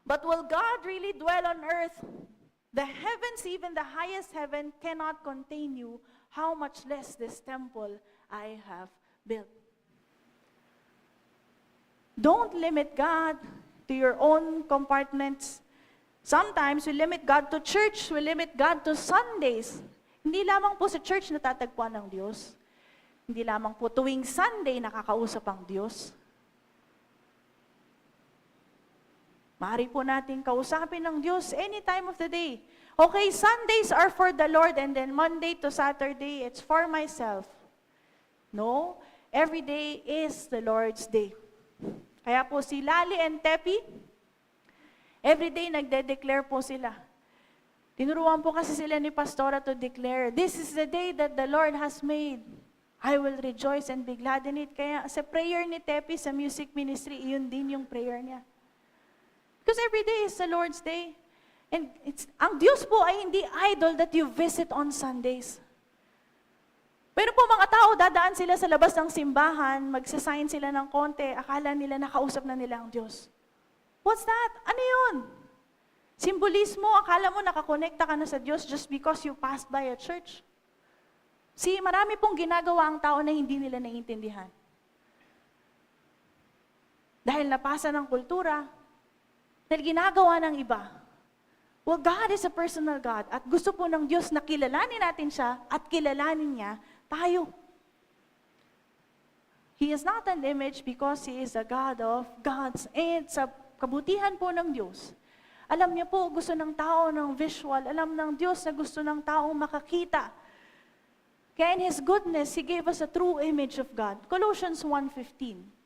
But will God really dwell on earth? The heavens, even the highest heaven, cannot contain you. How much less this temple I have built. Don't limit God to your own compartments. Sometimes we limit God to church, we limit God to Sundays. Hindi lamang po sa church natatagpuan ng Diyos. Hindi lamang po tuwing Sunday nakakausap ang Diyos. Maaari po natin kausapin ng Diyos any time of the day. Okay, Sundays are for the Lord and then Monday to Saturday, it's for myself. No, every day is the Lord's day. Kaya po si Lali and Tepi, every day nagde-declare po sila. Tinuruan po kasi sila ni Pastora to declare, this is the day that the Lord has made. I will rejoice and be glad in it. Kaya sa prayer ni Tepi sa music ministry, iyon din yung prayer niya. Because every day is the Lord's day. And ang Diyos po ay hindi idol that you visit on Sundays. Pero po mga tao, dadaan sila sa labas ng simbahan, magsasign sila ng konti, akala nila nakausap na nila ang Diyos. What's that? Ano yun? Simbolismo, akala mo nakakonekta ka na sa Diyos just because you passed by a church. See, marami pong ginagawa ang tao na hindi nila naiintindihan. Dahil napasa ng kultura, dahil ginagawa ng iba. Well, God is a personal God at gusto po ng Diyos na kilalanin natin siya at kilalanin niya tayo. He is not an image because He is a God of gods. And sa kabutihan po ng Diyos, alam niya po gusto ng tao ng visual, alam ng Diyos na gusto ng taong makakita. Kaya in His goodness, He gave us a true image of God. Colossians 1:15.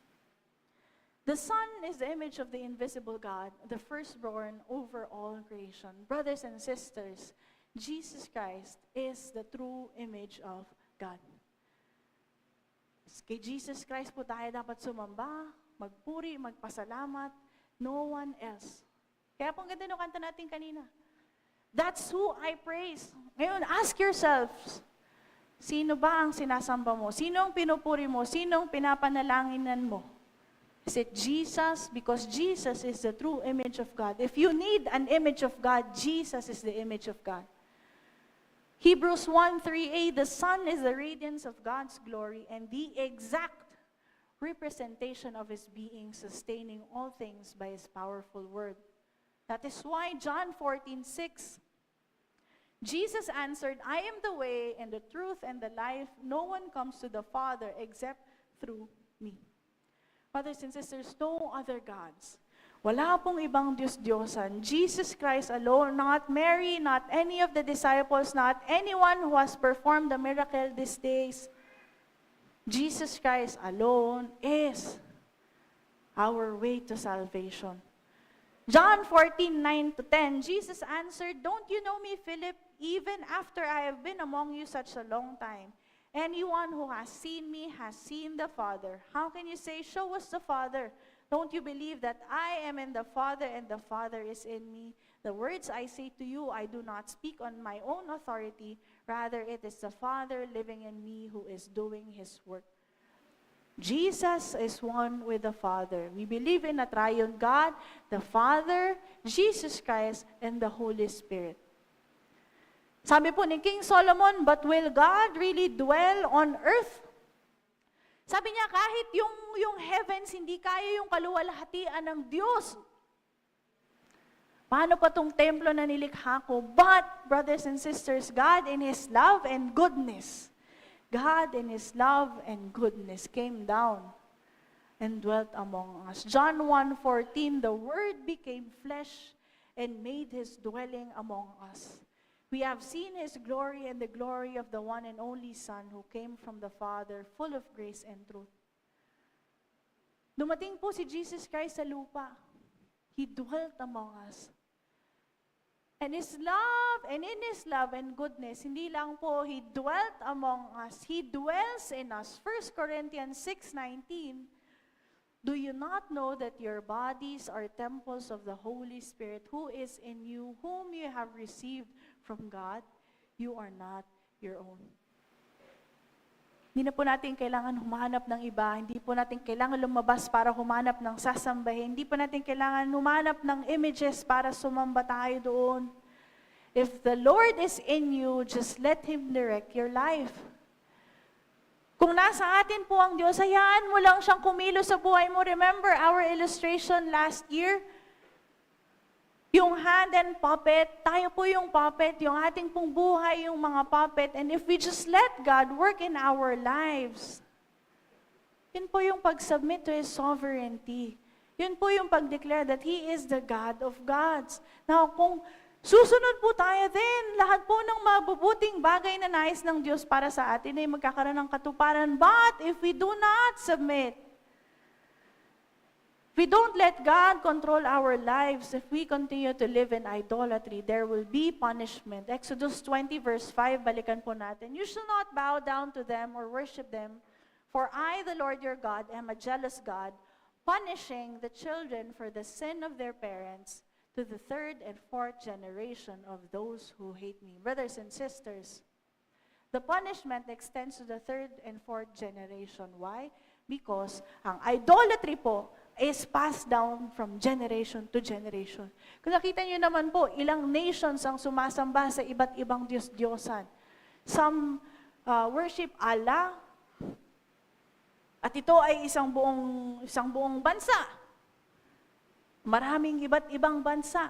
The Son is the image of the invisible God, the firstborn over all creation. Brothers and sisters, Jesus Christ is the true image of God. Kay Jesus Christ po tayo dapat sumamba, magpuri, magpasalamat, no one else. Kaya po ang ganda ng kanta natin kanina. That's who I praise. Ngayon, ask yourselves, sino ba ang sinasamba mo? Sino ang pinupuri mo? Sino ang pinapanalanginan mo? Is it Jesus? Because Jesus is the true image of God. If you need an image of God, Jesus is the image of God. Hebrews 1:3a, the Son is the radiance of God's glory and the exact representation of His being, sustaining all things by His powerful word. That is why John 14:6, Jesus answered, I am the way and the truth and the life. No one comes to the Father except through me. Brothers and sisters, no other gods. Wala pong ibang Diyos-Diyosan. Jesus Christ alone, not Mary, not any of the disciples, not anyone who has performed the miracle these days. Jesus Christ alone is our way to salvation. John 14:9-10, Jesus answered, don't you know me, Philip, even after I have been among you such a long time? Anyone who has seen me has seen the Father. How can you say, show us the Father? Don't you believe that I am in the Father and the Father is in me? The words I say to you, I do not speak on my own authority. Rather, it is the Father living in me who is doing His work. Jesus is one with the Father. We believe in a triune God, the Father, Jesus Christ, and the Holy Spirit. Sabi po ni King Solomon, but will God really dwell on earth? Sabi niya, kahit yung heavens, hindi kaya yung kaluwalhatian ng Diyos. Paano pa tong templo na nilikha ko? But, brothers and sisters, God in His love and goodness, God in His love and goodness came down and dwelt among us. John 1:14, the Word became flesh and made His dwelling among us. We have seen His glory and the glory of the one and only Son who came from the Father, full of grace and truth. Dumating po si Jesus Christ sa lupa. He dwelt among us. And His love, and in His love and goodness, hindi lang po He dwelt among us, He dwells in us. 1 Corinthians 6:19, do you not know that your bodies are temples of the Holy Spirit who is in you, whom you have received from God? You are not your own. Hindi na po natin kailangan humanap ng iba. Hindi po natin kailangan lumabas para humanap ng sasambahin. Hindi po natin kailangan humanap ng images para sumamba tayo doon. If the Lord is in you, just let Him direct your life. Kung nasa atin po ang Diyos, hayaan mo lang siyang kumilos sa buhay mo. Remember our illustration last year? Yung hand and puppet, tayo po yung puppet, yung ating pong buhay, yung mga puppet. And if we just let God work in our lives, yun po yung pag-submit to His sovereignty. Yun po yung pag-declare that He is the God of gods. Now, kung susunod po tayo din, lahat po ng mabubuting bagay na nais ng Diyos para sa atin ay magkakaroon ng katuparan. But if we do not submit, if we don't let God control our lives, if we continue to live in idolatry, there will be punishment. Exodus 20 verse 5, balikan po natin. You shall not bow down to them or worship them, for I, the Lord your God, am a jealous God, punishing the children for the sin of their parents, to the third and fourth generation of those who hate me. Brothers and sisters, the punishment extends to the third and fourth generation. Why? Because ang idolatry po is passed down from generation to generation. Kung nakita nyo naman po, ilang nations ang sumasamba sa iba't ibang Diyos-Diyosan. Some worship Allah, at ito ay isang buong bansa. Maraming iba't ibang bansa.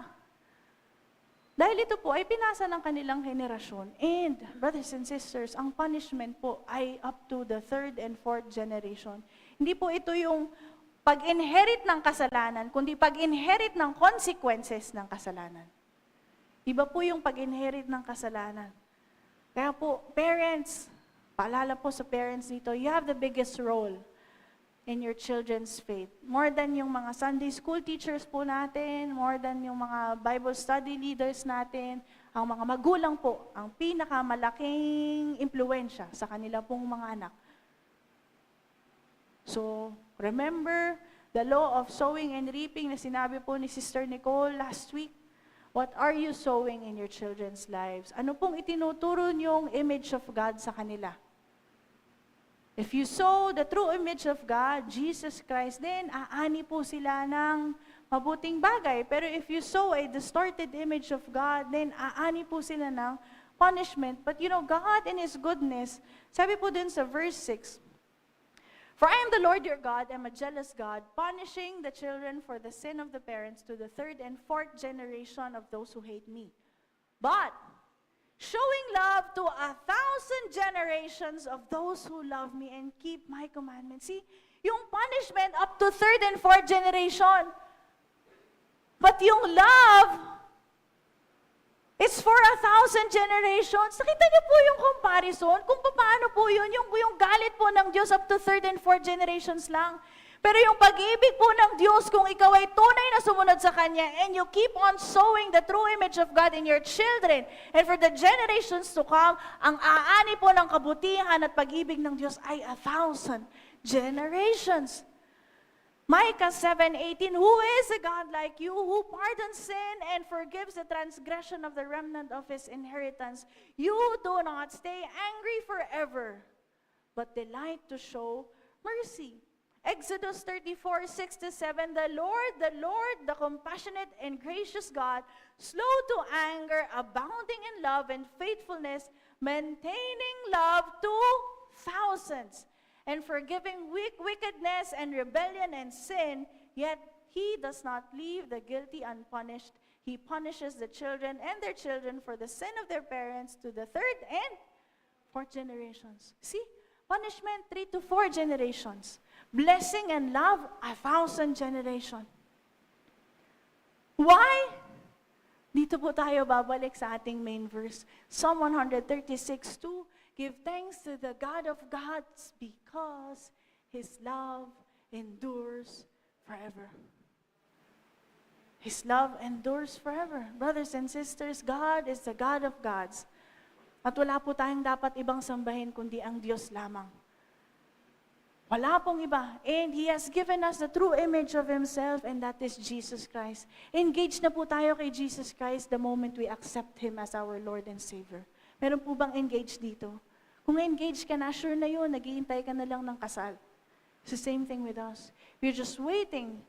Dahil ito po ay pinasa ng kanilang henerasyon. And, brothers and sisters, ang punishment po ay up to the third and fourth generation. Hindi po ito yung pag-inherit ng kasalanan, kundi pag-inherit ng consequences ng kasalanan. Iba po yung pag-inherit ng kasalanan. Kaya po, parents, paalala po sa parents dito, you have the biggest role in your children's faith. More than yung mga Sunday school teachers po natin, more than yung mga Bible study leaders natin, ang mga magulang po, ang pinakamalaking impluwensya sa kanila pong mga anak. So, remember the law of sowing and reaping na sinabi po ni Sister Nicole last week? What are you sowing in your children's lives? Ano pong itinuturo niyong image of God sa kanila? If you sow the true image of God, Jesus Christ, then aani po sila ng mabuting bagay. Pero if you sow a distorted image of God, then aani po sila ng punishment. But you know, God in His goodness, sabi po din sa verse 6, for I am the Lord your God, am a jealous God, punishing the children for the sin of the parents to the third and fourth generation of those who hate me. But showing love to 1,000 generations of those who love me and keep my commandments. See, yung punishment up to third and fourth generation. But yung love is for 1,000 generations. Nakita niyo po yung comparison kung paano po yun, yung galit po ng Diyos up to third and fourth generations lang. Pero yung pag-ibig po ng Diyos, kung ikaw ay tunay na sumunod sa Kanya, and you keep on sowing the true image of God in your children, and for the generations to come, ang aani po ng kabutihan at pag-ibig ng Diyos ay 1,000 generations. Micah 7:18, who is a God like you, who pardons sin and forgives the transgression of the remnant of His inheritance? You do not stay angry forever, but delight to show mercy. Exodus 34:6-7, the Lord, the compassionate and gracious God, slow to anger, abounding in love and faithfulness, maintaining love to thousands, and forgiving wickedness and rebellion and sin, yet He does not leave the guilty unpunished. He punishes the children and their children for the sin of their parents to the third and fourth generations. See? Punishment 3 to 4 generations. Blessing and love, 1,000 generations. Why? Dito po tayo babalik sa ating main verse. Psalm 136:2, give thanks to the God of gods because His love endures forever. His love endures forever. Brothers and sisters, God is the God of gods. At wala po tayong dapat ibang sambahin kundi ang Diyos lamang. Wala pong iba. And He has given us the true image of Himself, and that is Jesus Christ. Engage na po tayo kay Jesus Christ the moment we accept Him as our Lord and Savior. Meron po bang engage dito? Kung engaged ka na, sure na yun, naghihintay ka na lang ng kasal. It's the same thing with us. We're just waiting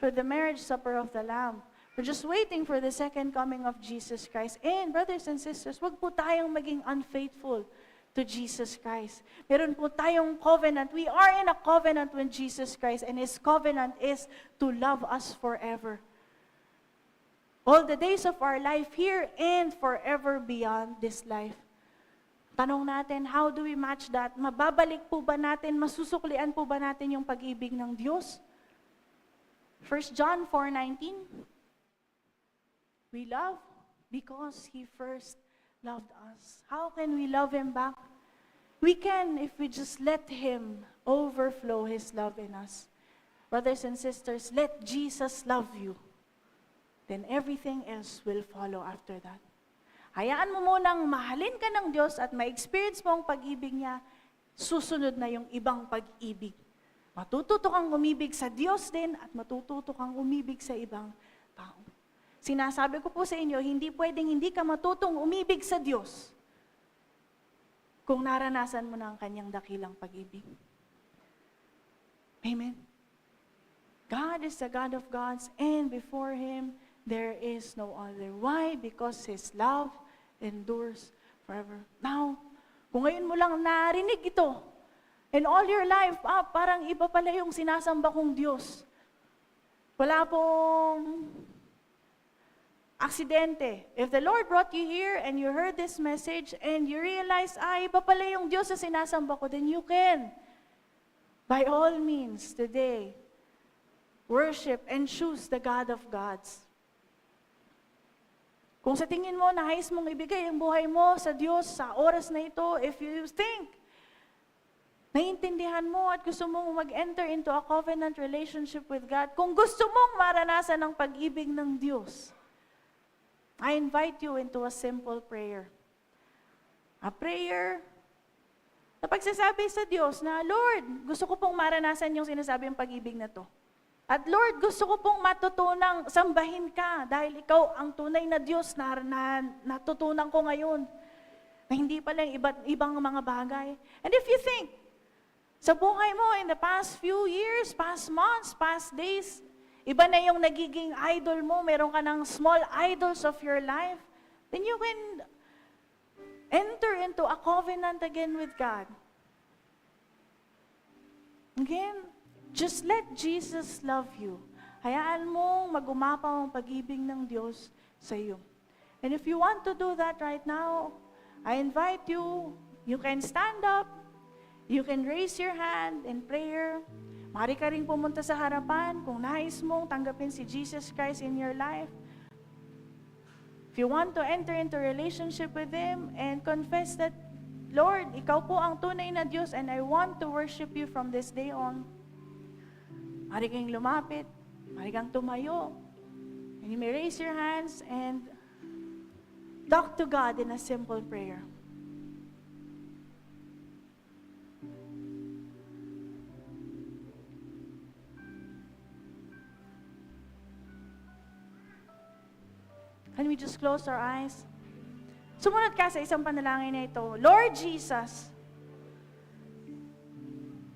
for the marriage supper of the Lamb. We're just waiting for the second coming of Jesus Christ. And brothers and sisters, wag po tayong maging unfaithful to Jesus Christ. Meron po tayong covenant. We are in a covenant with Jesus Christ, and His covenant is to love us forever. All the days of our life here and forever beyond this life. Tanong natin, how do we match that? Mababalik po ba natin, masusuklian po ba natin yung pag-ibig ng Diyos? 1 John 4:19. We love because He first loved us. How can we love Him back? We can if we just let Him overflow His love in us. Brothers and sisters, let Jesus love you. Then everything else will follow after that. Hayaan mo munang mahalin ka ng Diyos at ma-experience mo ang pag-ibig niya, susunod na yung ibang pag-ibig. Matututo kang umibig sa Diyos din at matututo kang umibig sa ibang tao. Sinasabi ko po sa inyo, hindi pwedeng hindi ka matutong umibig sa Diyos kung naranasan mo na ang kanyang dakilang pag-ibig. Amen. God is the God of gods, and before Him, there is no other. Why? Because His love endures forever. Now, kung ngayon mo lang narinig ito, and all your life, parang iba pala yung sinasamba kong Diyos. Wala pong aksidente. If the Lord brought you here and you heard this message and you realize, iba pala yung Diyos na sinasamba ko, then you can, by all means, today, worship and choose the God of gods. Kung sa tingin mo, nais mong ibigay ang buhay mo sa Diyos sa oras na ito, if you think, naiintindihan mo at gusto mong mag-enter into a covenant relationship with God, kung gusto mong maranasan ang pag-ibig ng Diyos, I invite you into a simple prayer. A prayer na pagsasabi sa Diyos na, Lord, gusto ko pong maranasan yung sinasabi ng pag-ibig na to. At Lord, gusto ko pong matutunang sambahin ka dahil ikaw ang tunay na Diyos na natutunan ko ngayon na hindi pala yung ibang mga bagay. And if you think, sa buhay mo in the past few years, past months, past days, iba na yung nagiging idol mo, meron ka ng small idols of your life, then you can enter into a covenant again with God. Again, just let Jesus love you. Hayaan mong magumapaw ang pag-ibig ng Diyos sa iyo. And if you want to do that right now, I invite you, you can stand up, you can raise your hand in prayer. Maaari ka rin pumunta sa harapan kung nais mong tanggapin si Jesus Christ in your life. If you want to enter into a relationship with Him and confess that, Lord, Ikaw po ang tunay na Diyos and I want to worship You from this day on. Maaari kang lumapit, maaari kang tumayo, and you may raise your hands and talk to God in a simple prayer. Can we just close our eyes? Sumunod ka sa isang panalangin na ito. Lord Jesus,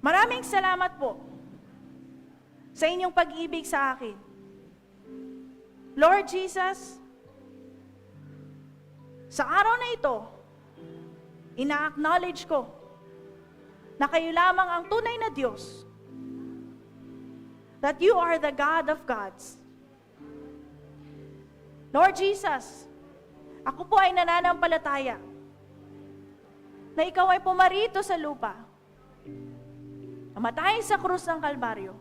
maraming salamat po sa inyong pag-ibig sa akin. Lord Jesus, sa araw na ito, ina-acknowledge ko na kayo lamang ang tunay na Diyos. That you are the God of gods. Lord Jesus, ako po ay nananampalataya na Ikaw ay pumarito sa lupa, namatay sa krus ng Kalbaryo,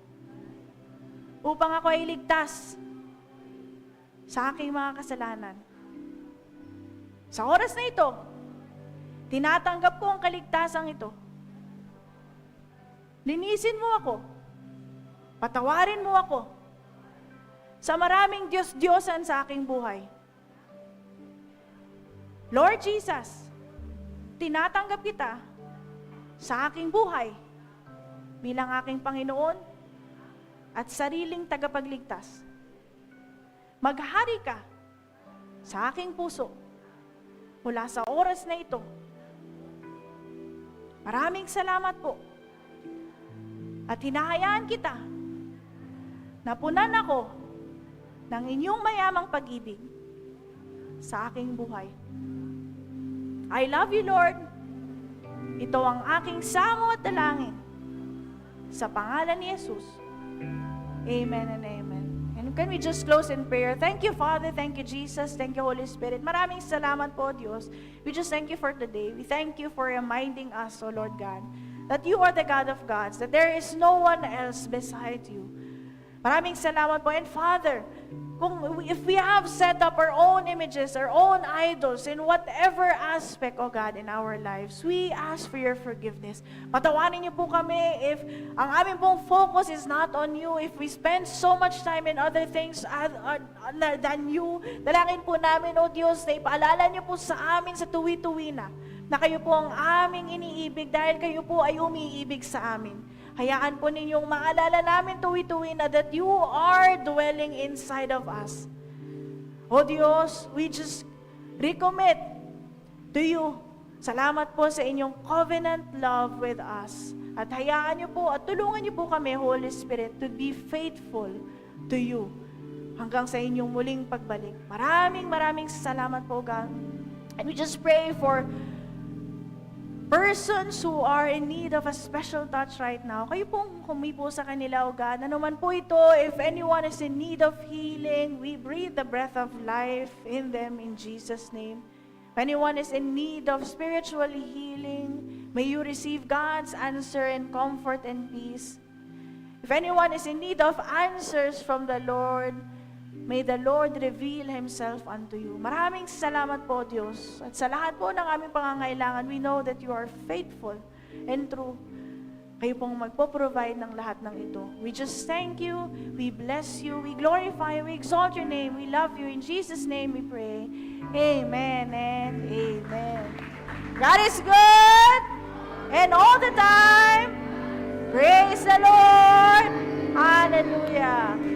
upang ako ay ligtas sa aking mga kasalanan. Sa oras na ito, tinatanggap ko ang kaligtasan ito. Linisin mo ako, patawarin mo ako, sa maraming Diyos-Diyosan sa aking buhay. Lord Jesus, tinatanggap kita sa aking buhay bilang aking Panginoon at sariling tagapagligtas. Maghari ka sa aking puso mula sa oras na ito Maraming salamat po. At hinahayaan kita na punan ako ng inyong mayamang pag-ibig sa aking buhay. I love you, Lord. Ito ang aking samo at dalangin. Sa pangalan ni Jesus. Amen and amen. And can we just close in prayer? Thank you, Father. Thank you, Jesus. Thank you, Holy Spirit. Maraming salamat po, Diyos. We just thank you for today. We thank you for reminding us, O Lord God, that you are the God of gods, that there is no one else beside you. Maraming salamat po. And Father, if we have set up our own images, our own idols, in whatever aspect, oh God, in our lives, we ask for your forgiveness. Patawarin niyo po kami if ang aming pong focus is not on you, if we spend so much time in other things other than you. Dalangin po namin, oh Diyos, na ipaalala niyo po sa amin sa tuwi-tuwi na kayo po ang aming iniibig dahil kayo po ay umiibig sa amin. Hayaan po ninyong maalala namin tuwi-tuwi na that you are dwelling inside of us. O Diyos, we just recommit to you. Salamat po sa inyong covenant love with us. At hayaan niyo po at tulungan niyo po kami, Holy Spirit, to be faithful to you hanggang sa inyong muling pagbalik. Maraming salamat po, God. And we just pray for persons who are in need of a special touch right now. Kayo pong humipo sa kanila, O God. Ano man po ito, if anyone is in need of healing, we breathe the breath of life in them in Jesus' name. If anyone is in need of spiritual healing, may you receive God's answer and comfort and peace. If anyone is in need of answers from the Lord, may the Lord reveal Himself unto you. Maraming salamat po, Diyos. At sa lahat po ng aming pangangailangan, we know that you are faithful and true. Kayo pong magpo-provide ng lahat ng ito. We just thank you, we bless you, we glorify you, we exalt your name, we love you. In Jesus' name we pray. Amen and amen. God is good, and all the time, praise the Lord. Hallelujah.